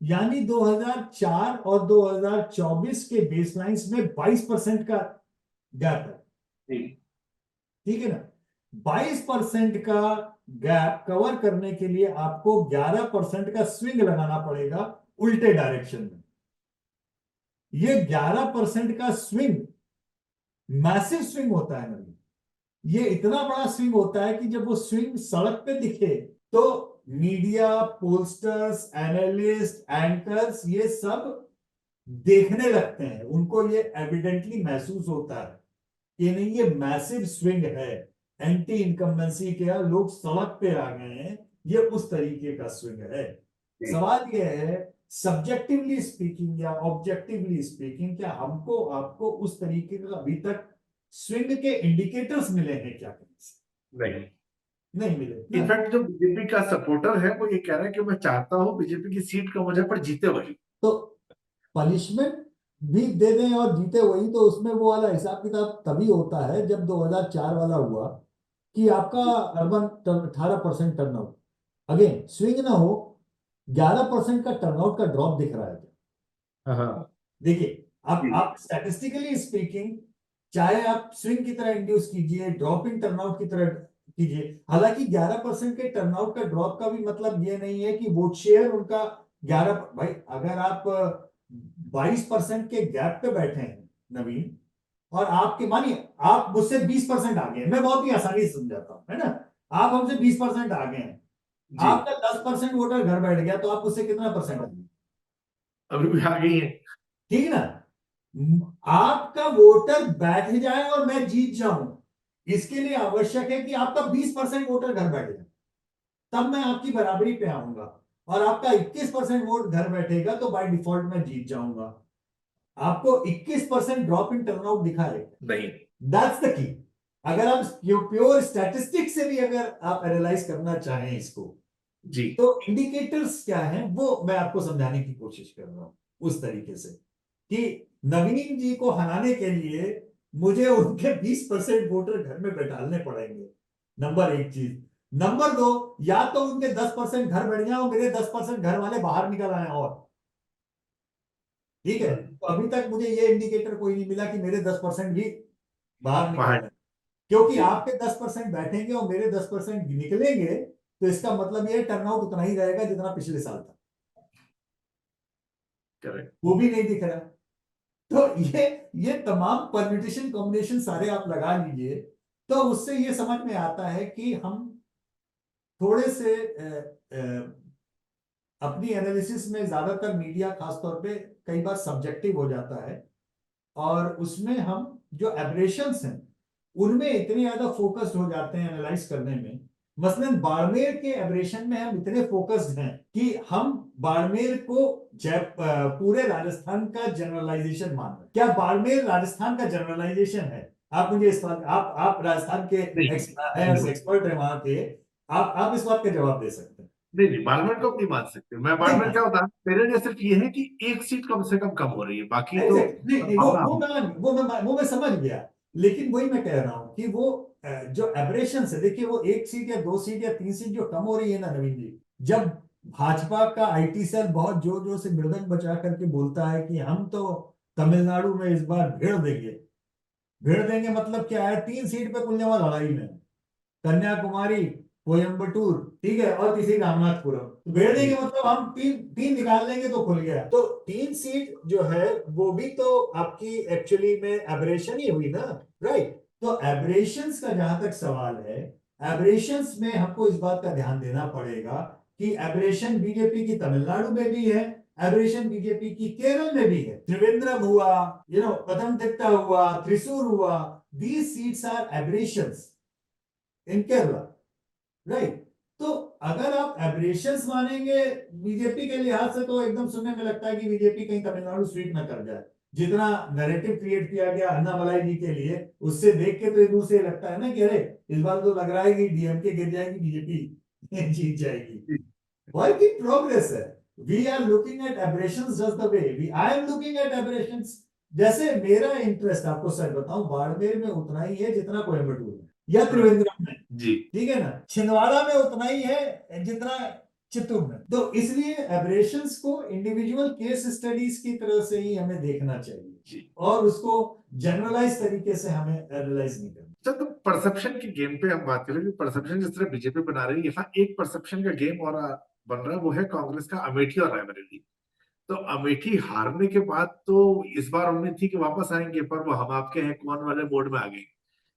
Speaker 2: यानी 2004 और 2024 के बेसलाइंस में 22% का गैप है। ठीक है ना? 22% का गैप कवर करने के लिए आपको 11% का स्विंग लगाना पड़ेगा उल्टे डायरेक्शन में। ये 11% का स्विंग मैसिव स्विंग होता है नवीन। ये इतना बड़ा स्विंग होता है कि जब वो स्विंग सड़क पे दिखे तो मीडिया, पोलस्टर्स, एनालिस्ट, एंकर्स ये सब देखने लगते हैं। उनको ये एविडेंटली महसूस होता है कि नहीं, ये मैसिव स्विंग है, एंटी इनकम्बेंसी के लोग सड़क पे आ गए हैं, ये उस तरीके का स्विंग है। सवाल ये है, सब्जेक्टिवली स्पीकिंग या ऑब्जेक्टिवली स्पीकिंग, क्या हमको आपको उस तरीके का अभी तक स्विंग के इंडिकेटर्स मिले हैं क्या?
Speaker 1: नहीं,
Speaker 2: नहीं मिले।
Speaker 1: इनफैक्ट जो बीजेपी का सपोर्टर है वो ये कह रहा है कि मैं चाहता हूं बीजेपी की सीट कम हो जाए पर जीते वही।
Speaker 2: तो पनिशमेंट भी दे दें और जीते वही, तो उसमें वो वाला हिसाब किताब तभी होता है जब 2004 वाला हुआ कि आपका अर्बन 18% टर्नआउट, अगेन स्विंग ना हो, 11% का टर्नआउट का ड्रॉप दिख रहा है।
Speaker 1: हाँ
Speaker 2: देखिए, अब आप स्टैटिस्टिकली स्पीकिंग चाहे आप स्विंग की तरह इंड्यूस कीजिए, ड्रॉप इन टर्नआउट की तरह कीजिए। हालांकि 11% के टर्नआउट का ड्रॉप का भी मतलब ये नहीं है कि वोट शेयर उनका 11। भाई अगर आप 22% के गैप पे बैठे हैं नवीन, और आपके मानिए आप मुझसे 20% आगे हैं, मैं बहुत ही आसानी से समझाता हूं, है ना? आप हमसे 20% आगे हैं,
Speaker 1: जी,
Speaker 2: आपका 10% वोटर घर बैठ गया, तो आप उससे कितना परसेंट आगे?
Speaker 1: अभी भी आ गई है।
Speaker 2: ठीक है ना? आपका वोटर बैठ जाए और मैं जीत जाऊं, इसके लिए आवश्यक है कि आपका 20% वोटर घर बैठ जाए, तब मैं आपकी बराबरी पे आऊंगा। और आपका 21% वोट घर बैठेगा तो बाय डिफॉल्ट मैं जीत जाऊंगा। आपको 21% ड्रॉप इन टर्नआउट दिखा है?
Speaker 1: नहीं।
Speaker 2: That's the key. अगर आप प्योर स्टैटिस्टिक्स से भी अगर आप एनालाइज करना चाहें इसको,
Speaker 1: जी,
Speaker 2: तो इंडिकेटर्स क्या हैं वो मैं आपको समझाने की कोशिश कर रहा हूं उस तरीके से कि नवीन जी को हराने के लिए मुझे उनके 20% वोटर घर में बैठालने पड़ेंगे। नंबर एक चीज। नंबर दो, या तो उनके 10% घर बैठ जाए और मेरे 10% घर वाले बाहर निकल आए। और ठीक है, तो अभी तक मुझे ये इंडिकेटर कोई नहीं मिला कि मेरे 10% भी बाहर निकल
Speaker 1: वहां।
Speaker 2: आए। क्योंकि
Speaker 1: जी,
Speaker 2: आपके 10% बैठेंगे और मेरे 10% निकलेंगे, तो इसका मतलब ये टर्नआउट उतना ही रहेगा जितना पिछले साल था।
Speaker 1: करेक्ट।
Speaker 2: वो भी नहीं दिख रहा। तो ये तमाम परम्यूटेशन कॉम्बिनेशन सारे आप लगा लीजिए, तो उससे ये समझ में आता है कि हम थोड़े से अपनी एनालिसिस में ज्यादातर मीडिया खासतौर पे कई बार सब्जेक्टिव हो जाता है, और उसमें हम जो एब्रेशंस हैं उनमें इतने ज्यादा फोकस्ड हो जाते हैं एनालाइज करने में। मसलन बाड़मेर के एब्रेशन में हम इतने फोकस्ड हैं कि हम बाड़मेर को पूरे राजस्थान का जनरलाइजेशन मान रहे हैं। क्या बाड़मेर राजस्थान का जनरलाइजेशन है? आप मुझे इस बात, आप राजस्थान के
Speaker 1: नहीं
Speaker 2: एक्सपर्ट है वहां के, आप इस बात का जवाब दे सकते हैं।
Speaker 1: नहीं नहीं, बाड़मेर को नहीं मान सकते। मैं
Speaker 2: नहीं
Speaker 1: बाड़मेर
Speaker 2: मान
Speaker 1: क्या होता, मेरे लिए सिर्फ ये है कि एक सीट कम से कम हो रही है, बाकी तो
Speaker 2: एग्जैक्ट नहीं नहीं,
Speaker 1: संभावना हो।
Speaker 2: वो मैं समझ गया। लेकिन वही मैं कह रहा हूं कि वो जो एब्रेशन है, देखिए वो एक सीट या दो सीट या तीन सीट जो कम हो रही है ना नवीन जी, जब भाजपा का आईटी सेल बहुत जोर जोर से मृदंग बजा करके बोलता है कि हम तो तमिलनाडु में इस बार भिड़ देंगे। भिड़ देंगे मतलब क्या है? तीन सीट पे कुल जमा लड़ाई में, कन्याकुमारी, कोयम्बटूर, ठीक है, और तीसरी रामनाथपुरम। तो भेड़
Speaker 1: जी
Speaker 2: देंगे मतलब हम तीन तीन निकाल लेंगे तो खुल गया। तो तीन सीट जो है वो भी तो आपकी एक्चुअली में एबरेशन ही हुई ना, राइट? तो एबरेशंस का जहां तक सवाल है, एबरेशंस में हमको इस बात का ध्यान देना पड़ेगा कि एबरेशन बीजेपी की तमिलनाडु में भी है, एबरेशन बीजेपी की केरल में भी है। त्रिवेंद्रम हुआ, पतनमथिट्टा हुआ, त्रिशूर हुआ, these seats are aberrations in Kerala, right? तो अगर आप एब्रेशंस मानेंगे बीजेपी के लिहाज से, तो एकदम सुनने में लगता है कि बीजेपी कहीं तमिलनाडु स्वीप ना कर जाए। जितना नैरेटिव क्रिएट किया गया अन्नामलाई जी के लिए, उससे देख के तो एक दूर से लगता है ना कि अरे इस बार तो लग रहा है कि डीएमके गिर जाएगी, बीजेपी जीत जाएगी।
Speaker 1: जी
Speaker 2: वर्क इन प्रोग्रेस है। We are looking at aberrations just the way we I am looking at aberrations. जैसे मेरा इंटरेस्ट, आपको सच बताऊं, बाड़मेर में उतना ही है जितना कोयम्बटूर में या
Speaker 1: हाँ,
Speaker 2: त्रिवेंद्रम में,
Speaker 1: जी
Speaker 2: ठीक है ना? छिंदवाड़ा में उतना ही है जितना चित्तूर में। तो इसलिए एब्रेशंस को इंडिविजुअल केस स्टडीज की तरह से ही हमें देखना चाहिए
Speaker 1: जी।
Speaker 2: और उसको जनरलाइज तरीके से हमें एनालाइज नहीं करना।
Speaker 1: अच्छा, तो परसेप्शन की गेम पे हम बात करें कि परसेप्शन जिस तरह बीजेपी बना रही है, यहाँ एक परसेप्शन का गेम और बन रहा है, वो है कांग्रेस का अमेठी और रायबरेली। तो अमेठी हारने के बाद तो इस बार उम्मीद थी कि वापस आएंगे, पर वो हम आपके हैं कौन वाले मोड में आ गए कि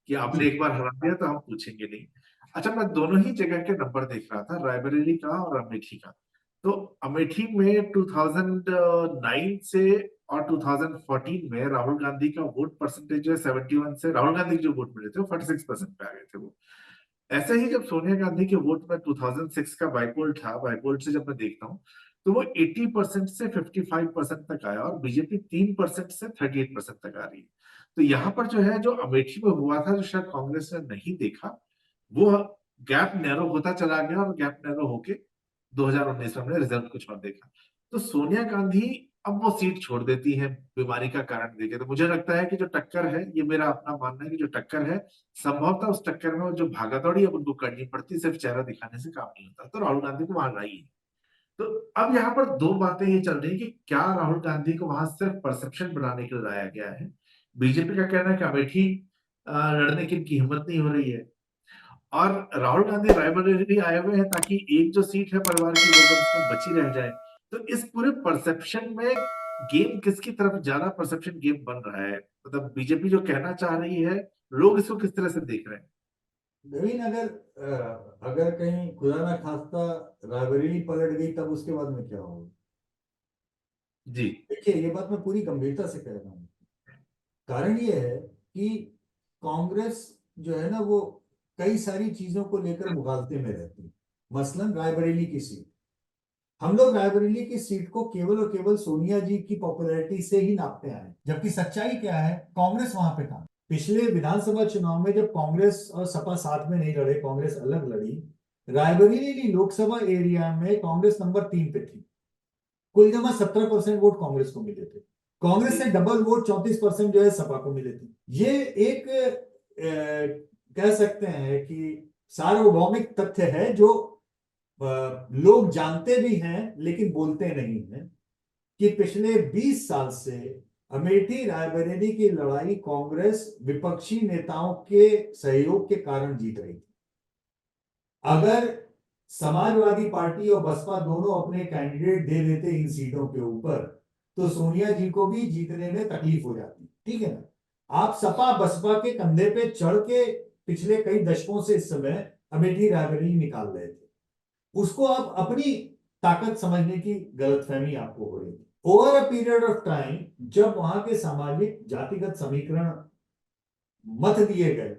Speaker 2: जी
Speaker 1: आपने एक बार हरा दिया तो हम पूछेंगे नहीं। अच्छा, मैं दोनों ही जगह के नंबर देख रहा था, रायबरेली का और अमेठी का। तो अमेठी में 2009 से और 2014 में राहुल गांधी का वोट परसेंटेज जो है 71 से, राहुल गांधी के जो वोट मिले थे वो 46% पे आ गए थे वो। ऐसे ही जब सोनिया गांधी के वोट में 2006 का बाइपोल था, बाइपोल से जब मैं देखता हूँ तो वो 80% से 55% तक आया और बीजेपी 3% से 38% तक आ रही है। तो यहाँ पर जो है, जो अमेठी में हुआ था, जो शायद कांग्रेस ने नहीं देखा, वो गैप नैरो होता चला गया और गैप नैरो होके 2019 में हमने रिजल्ट कुछ और देखा। तो सोनिया गांधी अब वो सीट छोड़ देती है बीमारी का कारण देके। तो मुझे लगता है कि जो टक्कर है, ये मेरा अपना मानना है कि जो टक्कर है, संभवतः उस टक्कर में वो जो भागादौड़ी अब उनको करनी पड़ती, सिर्फ चेहरा दिखाने से काम नहीं होता, तो राहुल गांधी को वहां लाई है। तो अब यहाँ पर दो बातें ये चल रही है कि क्या राहुल गांधी को वहां सिर्फ परसेप्शन बनाने के लिए लाया गया है। बीजेपी का कहना है कि अमेठी लड़ने की इनकी हिम्मत नहीं हो रही है, और राहुल गांधी रायबरेली आए हुए हैं ताकि एक जो सीट है परिवार की वो कम से कम बची रह जाए। तो इस पूरे परसेप्शन में गेम किसकी तरफ ज्यादा परसेप्शन गेम बन रहा है, मतलब बीजेपी जो कहना चाह रही है, लोग इसको किस तरह से देख रहे हैं?
Speaker 2: नवीन, अगर कहीं खुदा ना खास्ता रायबरेली पलट गई, तब उसके बाद में क्या होगा?
Speaker 1: जी
Speaker 2: देखिए, ये बात मैं पूरी गंभीरता से कह रहा हूँ। कारण ये है कि कांग्रेस जो है ना, वो कई सारी चीजों को लेकर मुगालते में रहती है। मसलन रायबरेली की सीट, हम लोग रायबरेली की सीट को केवल और केवल सोनिया जी की पॉपुलैरिटी से ही नापते आए, जबकि सच्चाई क्या है? कांग्रेस वहां पे था। पिछले विधानसभा चुनाव में जब कांग्रेस और सपा साथ में नहीं लड़े, कांग्रेस अलग लड़ी, रायबरेली लोकसभा एरिया में कांग्रेस नंबर 3 पे थी। कुल जमा 17% वोट कांग्रेस को मिले थे। कांग्रेस
Speaker 1: जी
Speaker 2: से डबल वोट 34% जो है सपा को मिले थे। ये एक कह सकते हैं कि सार्वभौमिक तथ्य है जो लोग जानते भी हैं लेकिन बोलते नहीं हैं कि पिछले 20 साल से अमेठी रायबरेली की लड़ाई कांग्रेस विपक्षी नेताओं के सहयोग के कारण जीत रही थी। अगर समाजवादी पार्टी और बसपा दोनों अपने कैंडिडेट दे देते इन सीटों के ऊपर, तो सोनिया जी को भी जीतने में तकलीफ हो जाती, ठीक है ना? आप सपा बसपा के कंधे पे चढ़ के पिछले कई दशकों से इस समय अमेठी रायबरेली निकाल रहे थे। उसको आप अपनी ताकत समझने की गलतफहमी आपको हो रही है। Over a period of time, जब वहां के सामाजिक जातिगत समीकरण मत दिए गए,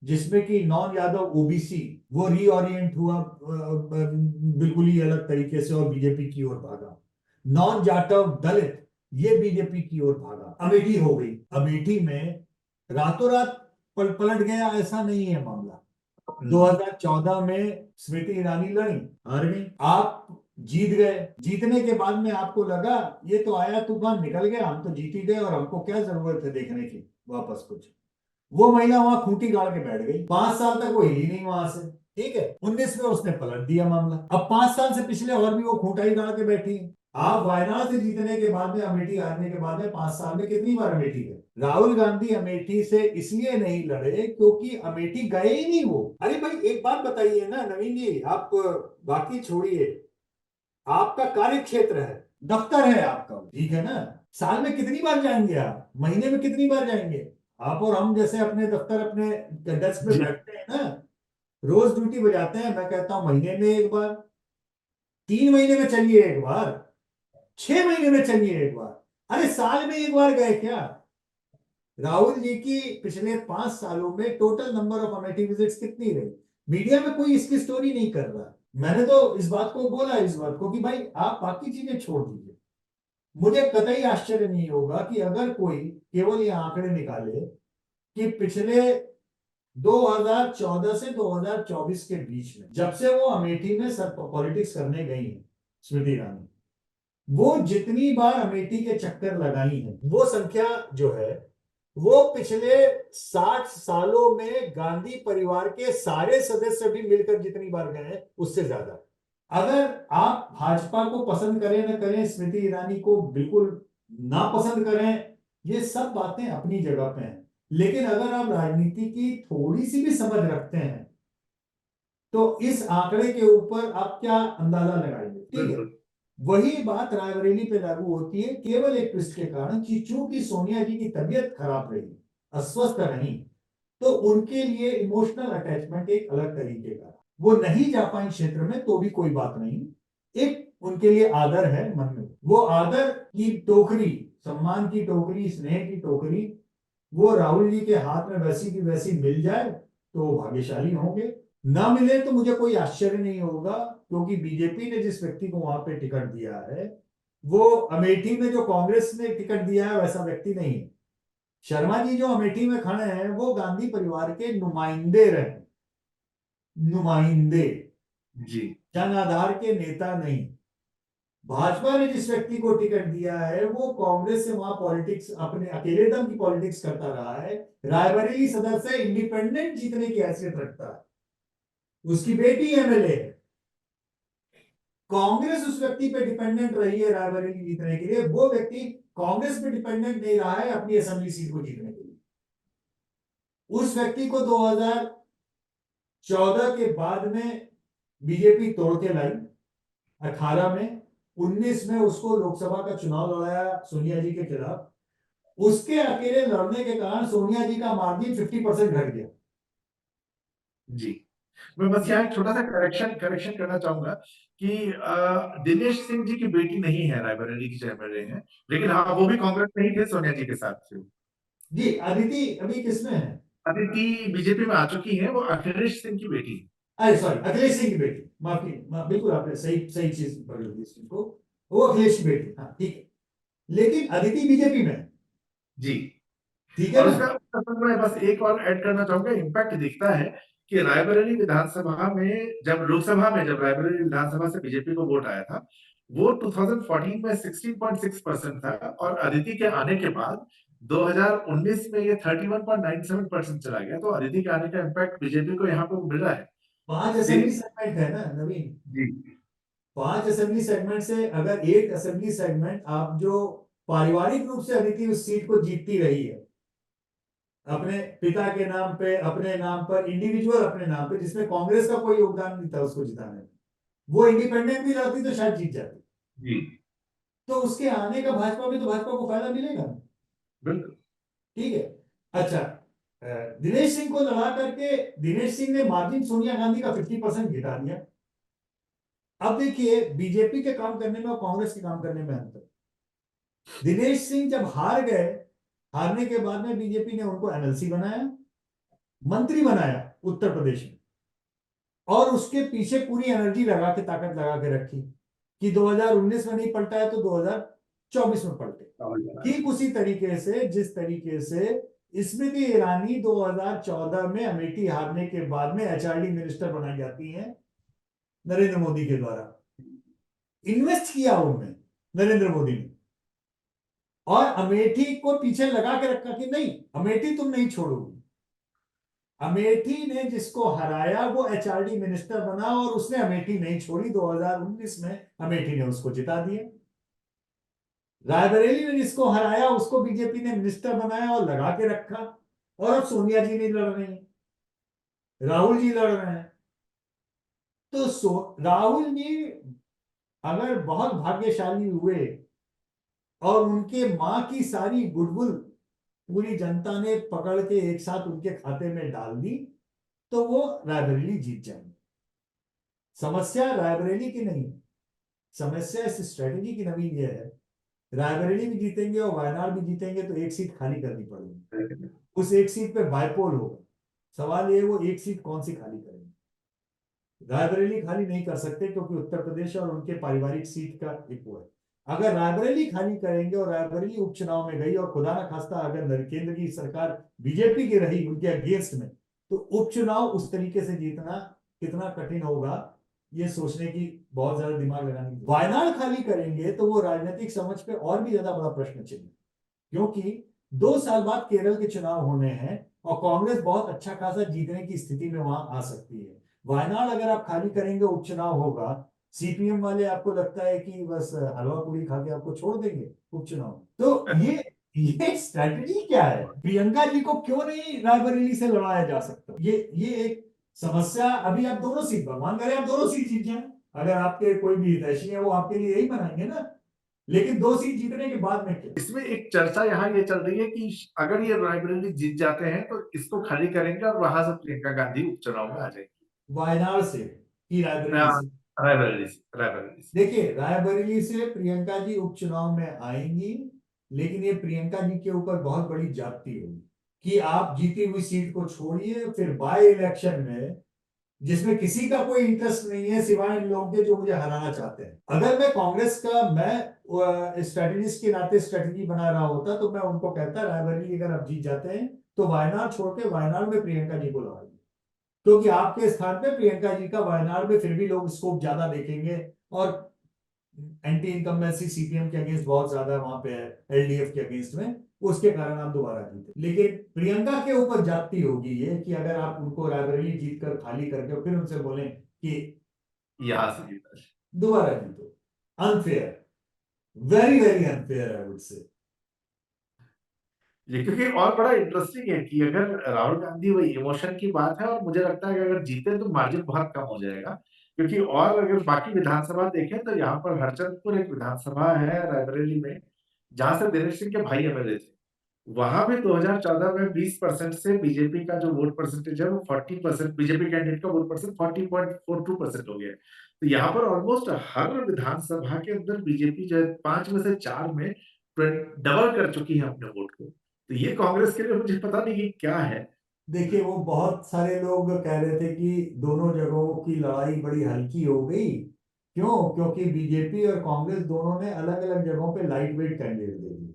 Speaker 2: जिसमें कि नॉन यादव ओबीसी वो रीओरिएंट हुआ बिल्कुल ही अलग तरीके से और बीजेपी की ओर भागा। नॉन जाटव दलित ये बीजेपी की ओर भागा। अमेठी हो गई, अमेठी में रातों रात पलट गया ऐसा नहीं है मामला। 2014 में स्मृति ईरानी लड़ी, हार गई, आप जीत गए। जीतने के बाद में आपको लगा ये तो आया तूफान निकल गया, हम तो जीत ही गए और हमको क्या जरूरत है देखने की वापस कुछ। वो महिला वहां खूंटी गाड़ के बैठ गई, 5 साल तक वो हिली नहीं वहां से। ठीक है, 19 में उसने पलट दिया मामला। अब 5 साल से पिछले और भी वो खूंटा ही गाड़ के बैठी है। आप वायनाड से जीतने के बाद में, अमेठी हारने के बाद में 5 साल में कितनी बार अमेठी गए? राहुल गांधी अमेठी से इसलिए नहीं लड़े क्योंकि अमेठी गए ही नहीं वो। अरे भाई एक बात बताइए ना नवीन जी, आप बाकी छोड़िए, आपका कार्य क्षेत्र है, दफ्तर है आपका, ठीक है ना? साल में कितनी बार जाएंगे आप? महीने में कितनी बार जाएंगे? आप और हम जैसे अपने दफ्तर अपने डेस्क पे
Speaker 1: जी।
Speaker 2: बैठते हैं ना, रोज ड्यूटी बजाते हैं। मैं कहता हूं महीने में एक बार, 3 महीने में चलिए एक बार, 6 महीने में चलिए एक बार, अरे साल में एक बार गए क्या? राहुल जी की पिछले 5 सालों में total number of Amethi visits कितनी रही? मीडिया में कोई इसकी स्टोरी नहीं कर रहा। मैंने तो इस बात को बोला, इस बात को कि भाई आप बाकी चीजें छोड़ दीजिए। मुझे कतई आश्चर्य नहीं होगा कि अगर कोई केवल ये आंकड़े निकाले कि पिछले 2014 से 2024 के बीच में, जब से वो अमेठी में सब पॉलिटिक्स करने गई है स्मृति ईरानी, वो जितनी बार अमेठी के चक्कर लगाई है वो संख्या जो है वो पिछले 60 सालों में गांधी परिवार के सारे सदस्य भी मिलकर जितनी बार गए हैं उससे ज्यादा। अगर आप भाजपा को पसंद करें न करें, स्मृति ईरानी को बिल्कुल ना पसंद करें, ये सब बातें अपनी जगह पे हैं, लेकिन अगर आप राजनीति की थोड़ी सी भी समझ रखते हैं तो इस आंकड़े के ऊपर आप क्या अंदाजा लगाएंगे? ठीक है,
Speaker 1: बिल्कुल।
Speaker 2: वही बात रायबरेली पे लागू होती है, केवल एक ट्विस्ट के कारण कि चूंकि सोनिया जी की तबीयत खराब रही, अस्वस्थ रही, तो उनके लिए इमोशनल अटैचमेंट एक अलग तरीके का, वो नहीं जा पाई क्षेत्र में तो भी कोई बात नहीं, एक उनके लिए आदर है मन में। वो आदर की टोकरी, सम्मान की टोकरी, स्नेह की टोकरी वो राहुल जी के हाथ में वैसी की वैसी मिल जाए तो वो भाग्यशाली होंगे। ना मिले तो मुझे कोई आश्चर्य नहीं होगा, क्योंकि बीजेपी ने जिस व्यक्ति को वहां पे टिकट दिया है वो अमेठी में जो कांग्रेस ने टिकट दिया है वैसा व्यक्ति नहीं है। शर्मा जी जो अमेठी में खड़े हैं वो गांधी परिवार के नुमाइंदे रहे, नुमाइंदे,
Speaker 1: जी।
Speaker 2: जन आधार के नेता नहीं। भाजपा ने जिस व्यक्ति को टिकट दिया है वो कांग्रेस से वहां पॉलिटिक्स अपने अकेले दम की पॉलिटिक्स करता रहा है, रायबरेली सदर से इंडिपेंडेंट जीतने की हैसियत रखता है, उसकी बेटी एमएलए है। कांग्रेस उस व्यक्ति पे डिपेंडेंट रही है रायबरेली जीतने के लिए, वो व्यक्ति कांग्रेस पे डिपेंडेंट नहीं रहा है अपनी असेंबली सीट को जीतने के लिए। उस व्यक्ति को 2014 के बाद में बीजेपी तोड़ के लाई, 18 में, 19 में उसको लोकसभा का चुनाव लड़ाया सोनिया जी के खिलाफ, उसके अकेले लड़ने के कारण सोनिया जी का मार्जिन 50% घट गया।
Speaker 1: जी। मैं बस यहाँ एक छोटा सा करेक्शन करेक्शन करना चाहूंगा कि दिनेश सिंह जी की बेटी नहीं है रायबरेली की जो एमएलए हैं, लेकिन हाँ वो भी कांग्रेस में ही थे सोनिया जी के साथ थे।
Speaker 2: जी, अदिति अभी किसमें है?
Speaker 1: अदिति बीजेपी में आ चुकी है, वो अखिलेश सिंह की बेटी है।
Speaker 2: अरे सॉरी, अखिलेश सिंह की बेटी, माफी, बिल्कुल आपने सही सही चीज पकड़ ली इस चीज को, वो अखिलेश की बेटी, हाँ ठीक है, लेकिन अदिति बीजेपी में है,
Speaker 1: जी।
Speaker 2: ठीक है
Speaker 1: और
Speaker 2: ना?
Speaker 1: उसका मैं बस एक और ऐड करना चाहूंगा, इम्पैक्ट दिखता है कि रायबरेली विधानसभा में जब लोकसभा में जब रायबरेली विधानसभा से बीजेपी को वोट आया था वो 2014 में 16.6% था, और अदिति के आने के बाद 2019 में ये 31.97% चला गया। तो अदिति के आने का इम्पैक्ट बीजेपी को यहाँ पे मिल रहा है।
Speaker 2: 5 असेंबली सेगमेंट है ना नवीन,
Speaker 1: जी।
Speaker 2: 5 असेंबली सेगमेंट से अगर एक असेंबली सेगमेंट आप जो पारिवारिक रूप से अदिति उस सीट को जीतती रही है अपने पिता के नाम पे, अपने नाम पर, इंडिविजुअल अपने नाम पे, जिसमें कांग्रेस का कोई योगदान नहीं था उसको जिताने में, वो इंडिपेंडेंट भी लड़ती तो शायद जीत जाती,
Speaker 1: जी।
Speaker 2: तो उसके आने का भाजपा में तो भाजपा को फायदा मिलेगा,
Speaker 1: बिल्कुल।
Speaker 2: ठीक है। अच्छा, दिनेश सिंह को लड़ा करके दिनेश सिंह ने मार्जिन सोनिया गांधी का 50% घटा दिया। अब देखिए बीजेपी के काम करने में और कांग्रेस के काम करने में अंतर। दिनेश सिंह जब हार गए, हारने के बाद में बीजेपी ने उनको एमएलसी बनाया, मंत्री बनाया उत्तर प्रदेश में, और उसके पीछे पूरी एनर्जी लगा के, ताकत लगा के रखी कि 2019 में नहीं पलटा है तो 2024 में पलटे। ठीक उसी तरीके से जिस तरीके से स्मृति ईरानी 2014 में अमेठी हारने के बाद में एचआरडी मिनिस्टर बनाई जाती है नरेंद्र मोदी के द्वारा। इन्वेस्ट किया उनमें नरेंद्र मोदी ने, और अमेठी को पीछे लगा के रखा कि नहीं, अमेठी तुम नहीं छोड़ोगी। अमेठी ने जिसको हराया वो एचआरडी मिनिस्टर बना, और उसने अमेठी नहीं छोड़ी। 2019 में अमेठी ने उसको जिता दिया। रायबरेली में जिसको हराया उसको बीजेपी ने मिनिस्टर बनाया और लगा के रखा, और अब सोनिया जी नहीं लड़ रही, राहुल जी लड़ रहे हैं। तो राहुल जी अगर बहुत भाग्यशाली हुए और उनके मां की सारी गुडविल पूरी जनता ने पकड़ के एक साथ उनके खाते में डाल दी, तो वो रायबरेली जीत जाएंगे। समस्या रायबरेली की नहीं, समस्या इस स्ट्रेटेजी की नवीन ये है, रायबरेली भी जीतेंगे और वायनाड भी जीतेंगे तो एक सीट खाली करनी पड़ेगी। उस एक सीट पे बाइपोल होगा। सवाल ये, वो एक सीट कौन सी खाली करेंगे? रायबरेली खाली नहीं कर सकते क्योंकि उत्तर प्रदेश और उनके पारिवारिक सीट का एक वो है। अगर रायबरेली खाली करेंगे और रायबरेली उपचुनाव में गई, और खुदा ना खास्ता अगर केंद्र की सरकार बीजेपी की रही उनके अगेंस्ट में, तो उपचुनाव उस तरीके से जीतना कितना कठिन होगा, ये सोचने की बहुत ज्यादा दिमाग लगाने की। वायनाड खाली करेंगे तो वो राजनीतिक समझ पे और भी ज्यादा बड़ा प्रश्न चिन्ह, क्योंकि 2 साल बाद केरल के चुनाव होने हैं और कांग्रेस बहुत अच्छा खासा जीतने की स्थिति में वहां आ सकती है। वायनाड अगर आप खाली करेंगे, उपचुनाव होगा, सीपीएम वाले आपको लगता है कि बस हलवा पूरी खा के आपको छोड़ देंगे उपचुनाव में? तो ये स्ट्रैटेजी क्या है? प्रियंका जी को क्यों नहीं रायबरेली से लड़ाया जा सकता? ये एक समस्या। अभी आप दोनों सीट, भगवान करे आप दोनों सीट जीत जाए, अगर आपके कोई भी हितैषी है वो आपके लिए यही बनाएंगे ना, लेकिन 2 सीट जीतने के बाद में क्या?
Speaker 1: इसमें एक चर्चा यहाँ ये चल रही है कि अगर ये रायबरेली जीत जाते हैं तो इसको खाली करेंगे और वहां से प्रियंका गांधी उपचुनाव में आ जाएंगी।
Speaker 2: वायनाड से कि रायबरेली से?
Speaker 1: रायबरेली से।
Speaker 2: देखिए, रायबरेली से प्रियंका जी उपचुनाव में आएंगी, लेकिन ये प्रियंका जी के ऊपर बहुत बड़ी जाती होगी कि आप जीती हुई सीट को छोड़िए, फिर बाय इलेक्शन में जिसमें किसी का कोई इंटरेस्ट नहीं है सिवाय इन लोगों के जो मुझे हराना चाहते हैं। अगर मैं कांग्रेस का, मैं स्ट्रेटेजिस्ट के नाते स्ट्रेटेजी बना रहा होता तो मैं उनको कहता, रायबरेली अगर आप जीत जाते हैं तो वायनाड छोड़ के वायनाड में प्रियंका जी को लगाइए, क्योंकि आपके स्थान पे प्रियंका जी का वायनाड में फिर भी लोग स्कोप ज्यादा देखेंगे, और एंटी इनकम्बेंसी सीपीएम के अगेंस्ट बहुत ज्यादा वहां पे है, एलडीएफ के अगेंस्ट में, उसके कारण आप दोबारा जीते। लेकिन प्रियंका के ऊपर जाती होगी ये कि अगर आप उनको रायबरेली जीत कर खाली करके फिर उनसे बोलें कि
Speaker 1: यहाँ से जीता।
Speaker 2: दोबारा जीतो, unfair, very very unfair I would say.
Speaker 1: ये क्योंकि और बड़ा इंटरेस्टिंग है कि अगर राहुल गांधी, वही इमोशन की बात है, और मुझे लगता है कि अगर जीते तो मार्जिन बहुत कम हो जाएगा, क्योंकि और अगर बाकी विधानसभा देखें तो यहाँ पर हरचंदपुर एक विधानसभा है रायबरेली में, जहां से दिनेश सिंह के भाई एमएलए थे। वहां भी 2014 में 20% से बीजेपी का जो वोट परसेंटेज है वो 40%, बीजेपी कैंडिडेट का वोट परसेंट 40.42% हो गया। तो यहाँ पर ऑलमोस्ट हर विधानसभा के अंदर बीजेपी जो है 5 में से 4 में डबल कर चुकी है अपने वोट को। तो ये कांग्रेस के लिए मुझे पता नहीं कि क्या है।
Speaker 2: देखिए, वो बहुत सारे लोग कह रहे थे कि दोनों जगहों की लड़ाई बड़ी हल्की हो गई। क्यों? क्योंकि बीजेपी और कांग्रेस दोनों ने अलग अलग जगहों पे लाइट वेट कैंडिडेट दे दिए।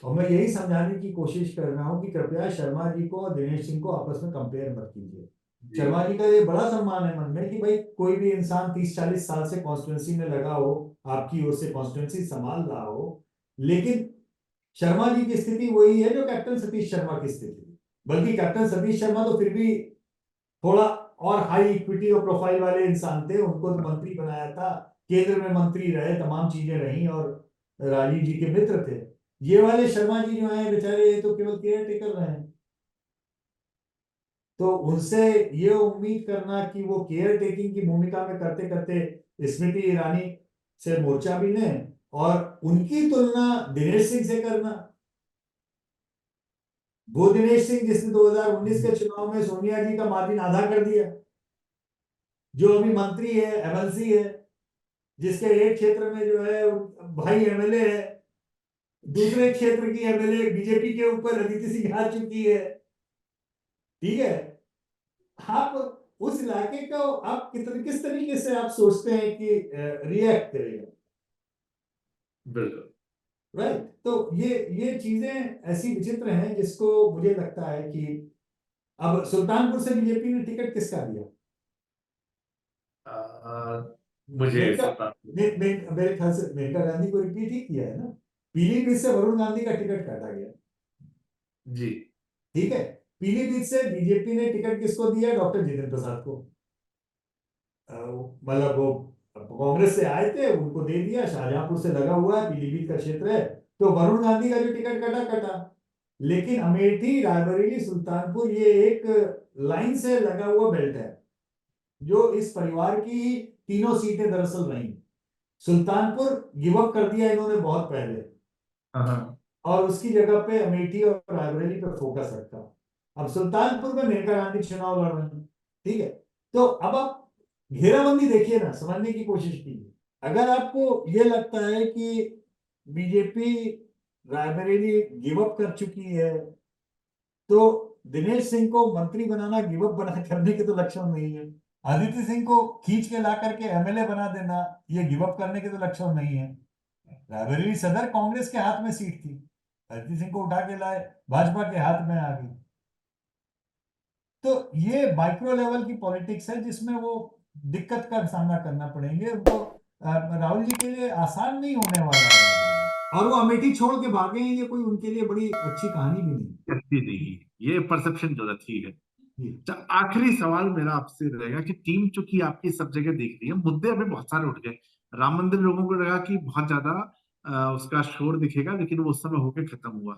Speaker 2: और मैं यही समझाने की कोशिश कर रहा हूं कि कृपया शर्मा जी को और दिनेश सिंह को आपस में कंपेयर मत कीजिए। शर्मा जी का ये बड़ा सम्मान है मन में कि भाई कोई भी इंसान 30-40 साल से कॉन्स्टिट्यूंसी में लगा हो, आपकी ओर से कॉन्स्टिट्यूंसी संभाल रहा हो, लेकिन शर्मा जी की स्थिति वही है जो कैप्टन सतीश शर्मा की स्थिति थी। बल्कि कैप्टन सतीश शर्मा तो फिर भी थोड़ा और हाई इक्विटी और प्रोफाइल वाले इंसान थे, उनको तो मंत्री बनाया था, केंद्र में मंत्री रहे, तमाम चीजें रही, और राजीव जी के मित्र थे। ये वाले शर्मा जी जो हैं बेचारे, ये तो केवल केयर टेकर रहे हैं। तो उनसे ये उम्मीद करना कि वो केयर टेकिंग की भूमिका में करते करते स्मृति ईरानी से मोर्चा भी लें, और उनकी तुलना दिनेश सिंह से करना, वो दिनेश सिंह जिसने 2019 के चुनाव में सोनिया जी का मार्जिन आधा कर दिया, जो अभी मंत्री है, एमएलसी है, जिसके एक क्षेत्र में जो है भाई एमएलए है, दूसरे क्षेत्र की एमएलए बीजेपी के ऊपर अदिति सिंह हार चुकी है। ठीक है। आप उस इलाके को आप किस तरीके से आप सोचते हैं कि रिएक्ट करेगा?
Speaker 1: बिल्कुल।
Speaker 2: राइट। तो ये चीजें ऐसी विचित्र हैं जिसको मुझे लगता है कि अब सुल्तानपुर से बीजेपी ने टिकट किसका दिया?
Speaker 1: मुझे
Speaker 2: मेनका
Speaker 1: सुनना।
Speaker 2: मेरे ख्याल से मेनका गांधी को रिपीट ही किया है ना। पीलीभीत से वरुण गांधी का टिकट काटा गया।
Speaker 1: जी।
Speaker 2: ठीक है। पीलीभीत से बीजेपी ने टिकट किसको दिया? डॉक्टर जितेंद्र प्रसाद को। मतलब वो कांग्रेस से आए थे, उनको दे दिया। शाहजहांपुर से लगा हुआ है, पीलीभीत का क्षेत्र है, तो वरुण गांधी का जो टिकट कटा कटा। लेकिन अमेठी, रायबरेली, सुल्तानपुर ये एक लाइन से लगा हुआ बेल्ट है, जो इस परिवार की तीनों सीटें दरअसल रही। सुल्तानपुर गिव अप कर दिया इन्होंने बहुत पहले,
Speaker 1: हाँ।
Speaker 2: और उसकी जगह पे अमेठी और रायबरेली पे फोकस रखा। अब सुल्तानपुर में मेनका गांधी चुनाव लड़ रहे हैं। ठीक है। तो अब आप घेराबंदी देखिए ना, समझने की कोशिश कीजिए। अगर आपको ये लगता है कि बीजेपी रायबरेली गिव अप कर चुकी है, तो दिनेश सिंह को मंत्री बनाना गिव अप बना करने के तो लक्षण नहीं है। अदिति सिंह को खींच के ला करके एमएलए बना देना, ये गिव अप करने के तो लक्षण नहीं है। रायबरेली सदर कांग्रेस के हाथ में सीट थी, अदिति सिंह को उठा के लाए, भाजपा के हाथ में आ गई। तो ये माइक्रो लेवल की पॉलिटिक्स है जिसमें वो दिक्कत का सामना करना पड़ेंगे उनको। राहुल जी के लिए आसान नहीं होने वाला है, और वो अमेठी छोड़ के भागे हैं, ये कोई उनके लिए बड़ी अच्छी कहानी भी नहीं।
Speaker 1: करती नहीं, ये परसेप्शन गलत ही है।
Speaker 2: जी।
Speaker 1: आखिरी सवाल मेरा आपसे रहेगा कि टीम चूंकि आपकी सब जगह देख रही है, मुद्दे अभी बहुत सारे उठ गए। राम मंदिर लोगों को लगा कि बहुत ज्यादा उसका शोर दिखेगा, लेकिन वो उस समय होके खत्म हुआ।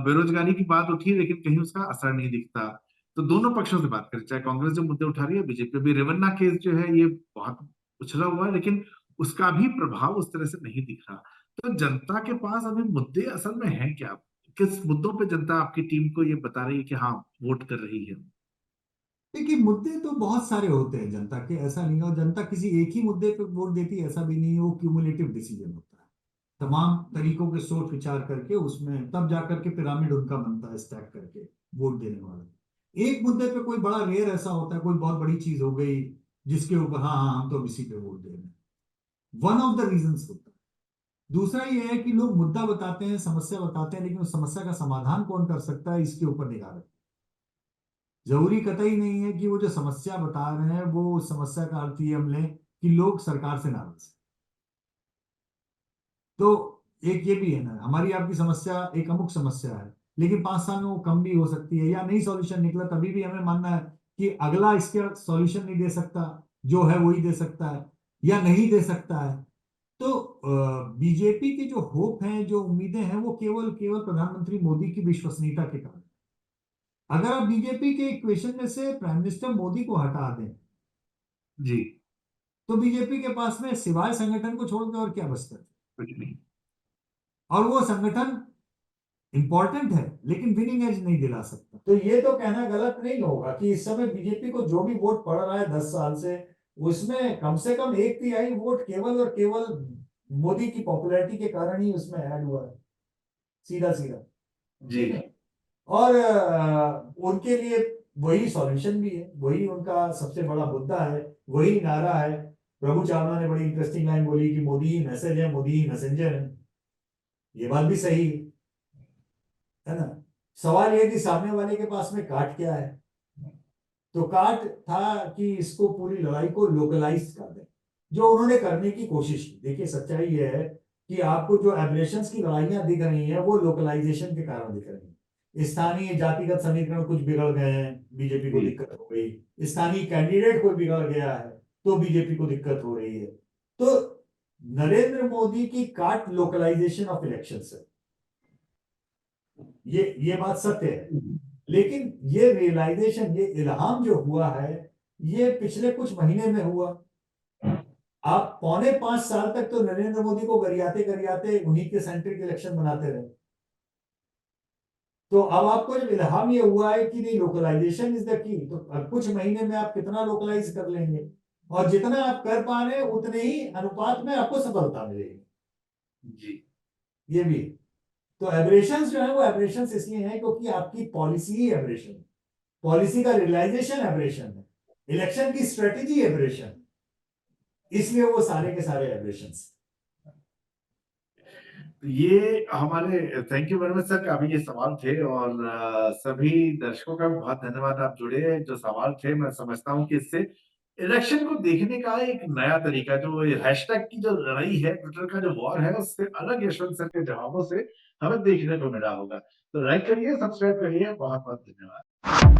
Speaker 1: बेरोजगारी की बात उठी, लेकिन कहीं उसका असर नहीं दिखता। तो दोनों पक्षों से बात करें, चाहे कांग्रेस जो मुद्दे उठा रही है, बीजेपी भी। रेवन्ना केस जो है ये बहुत उछला हुआ है, लेकिन उसका भी प्रभाव उस तरह से नहीं दिख रहा। तो जनता के पास अभी मुद्दे असल में है क्या? किस मुद्दों पे जनता आपकी टीम को ये बता रही है कि हाँ, वोट कर रही है?
Speaker 2: देखिए, मुद्दे तो बहुत सारे होते हैं जनता के, ऐसा नहीं है। और जनता किसी एक ही मुद्दे पे वोट देती है ऐसा भी नहीं है। वो क्यूमुलेटिव डिसीजन होता है, तमाम तरीकों के सोच विचार करके उसमें तब जाकर के पिरामिड उनका बनता है, स्टैक करके वोट देने वाला। एक मुद्दे पे कोई बड़ा रेयर ऐसा होता है, कोई बहुत बड़ी चीज हो गई जिसके ऊपर हाँ हाँ हम तो अब इसी पे वोट दे रहे हैं, वन ऑफ द रीजंस होता है। दूसरा ये है कि लोग मुद्दा बताते हैं, समस्या बताते हैं, लेकिन उस समस्या का समाधान कौन कर सकता है इसके ऊपर निगाह रखते हैं। जरूरी कतई नहीं है कि वो जो समस्या बता रहे हैं वो उस समस्या का अर्थ ये हम लें कि लोग सरकार से नाराज हैं। तो एक ये भी है ना, हमारी आपकी समस्या एक अमुक समस्या है, लेकिन 5 साल में वो कम भी हो सकती है, या नई सॉल्यूशन निकला तभी भी हमें मानना है कि अगला इसका सॉल्यूशन नहीं दे सकता, जो है वही दे सकता है या नहीं दे सकता है। तो बीजेपी की जो होप है, जो उम्मीदें हैं, वो केवल केवल प्रधानमंत्री मोदी की विश्वसनीयता के कारण। अगर आप बीजेपी के इक्वेशन में से प्राइम मिनिस्टर मोदी को हटा दें,
Speaker 1: जी।
Speaker 2: तो बीजेपी के पास में सिवाय संगठन को छोड़कर और क्या बचता है?
Speaker 1: कुछ नहीं।
Speaker 2: और वो संगठन इंपॉर्टेंट है लेकिन विनिंग एज नहीं दिला सकता। तो ये तो कहना गलत नहीं होगा कि इस समय बीजेपी को जो भी वोट पड़ रहा है 10 साल से, उसमें कम से कम 1/3 वोट केवल और केवल मोदी की पॉपुलैरिटी के कारण ही उसमें ऐड हुआ है, सीधा सीधा।
Speaker 1: जी।
Speaker 2: ठीक है। और उनके लिए वही सॉल्यूशन भी है, वही उनका सबसे बड़ा मुद्दा है, वही नारा है। प्रभु चावला ने बड़ी इंटरेस्टिंग लाइन बोली कि मोदी ही मैसेज है, मोदी ही मैसेंजर है। ये बात भी सही है ना। सवाल ये कि सामने वाले के पास में काट क्या है। तो काट था कि इसको पूरी लड़ाई को लोकलाइज कर दे, जो उन्होंने करने की कोशिश की। देखिए, सच्चाई ये है कि आपको जो एब्रेशंस की लड़ाइयां दिख रही हैं वो लोकलाइजेशन के कारण दिख रही हैं। स्थानीय जातिगत समीकरण कुछ बिगड़ गए हैं, बीजेपी को
Speaker 1: जी।
Speaker 2: दिक्कत हो गई। स्थानीय कैंडिडेट कोई बिगड़ गया है तो बीजेपी को दिक्कत हो रही है। तो नरेंद्र मोदी की काट लोकलाइजेशन ऑफ इलेक्शन है, ये बात सत्य है। लेकिन ये रियलाइजेशन, ये इल्हाम जो हुआ है, ये पिछले कुछ महीने में हुआ। आप 4.5 साल तक तो नरेंद्र मोदी को गरियाते गरियाते उन्हीं के सेंट्रिक इलेक्शन बनाते रहे। तो अब आपको जब इल्हाम ये हुआ है कि नहीं, लोकलाइजेशन इज द की, तो अब कुछ महीने में आप कितना लोकलाइज कर लेंगे, और जितना आप कर पा रहे हैं उतने ही अनुपात में आपको सफलता मिलेगी।
Speaker 1: जी।
Speaker 2: ये भी। तो एब्रेशंस जो है वो एब्रेशंस इसलिए हैं क्योंकि आपकी पॉलिसी ही एब्रेशन है। पॉलिसी का रियलाइजेशन एब्रेशन है, इलेक्शन की स्ट्रेटेजी एब्रेशन, इसलिए वो सारे के सारे एब्रेशंस।
Speaker 1: ये हमारे thank you very much sir, काफी ये सवाल थे और सभी दर्शकों का भी बहुत धन्यवाद, आप जुड़े जो सवाल थे। मैं समझता हूँ कि इससे इलेक्शन को देखने का एक नया तरीका, जो हैशटैग की जो लड़ाई है, ट्विटर का जो वॉर है, उससे अलग यशवंत सर के जवाबों से हमें देखने को मिला होगा। तो लाइक करिए, सब्सक्राइब करिए, बहुत बहुत धन्यवाद।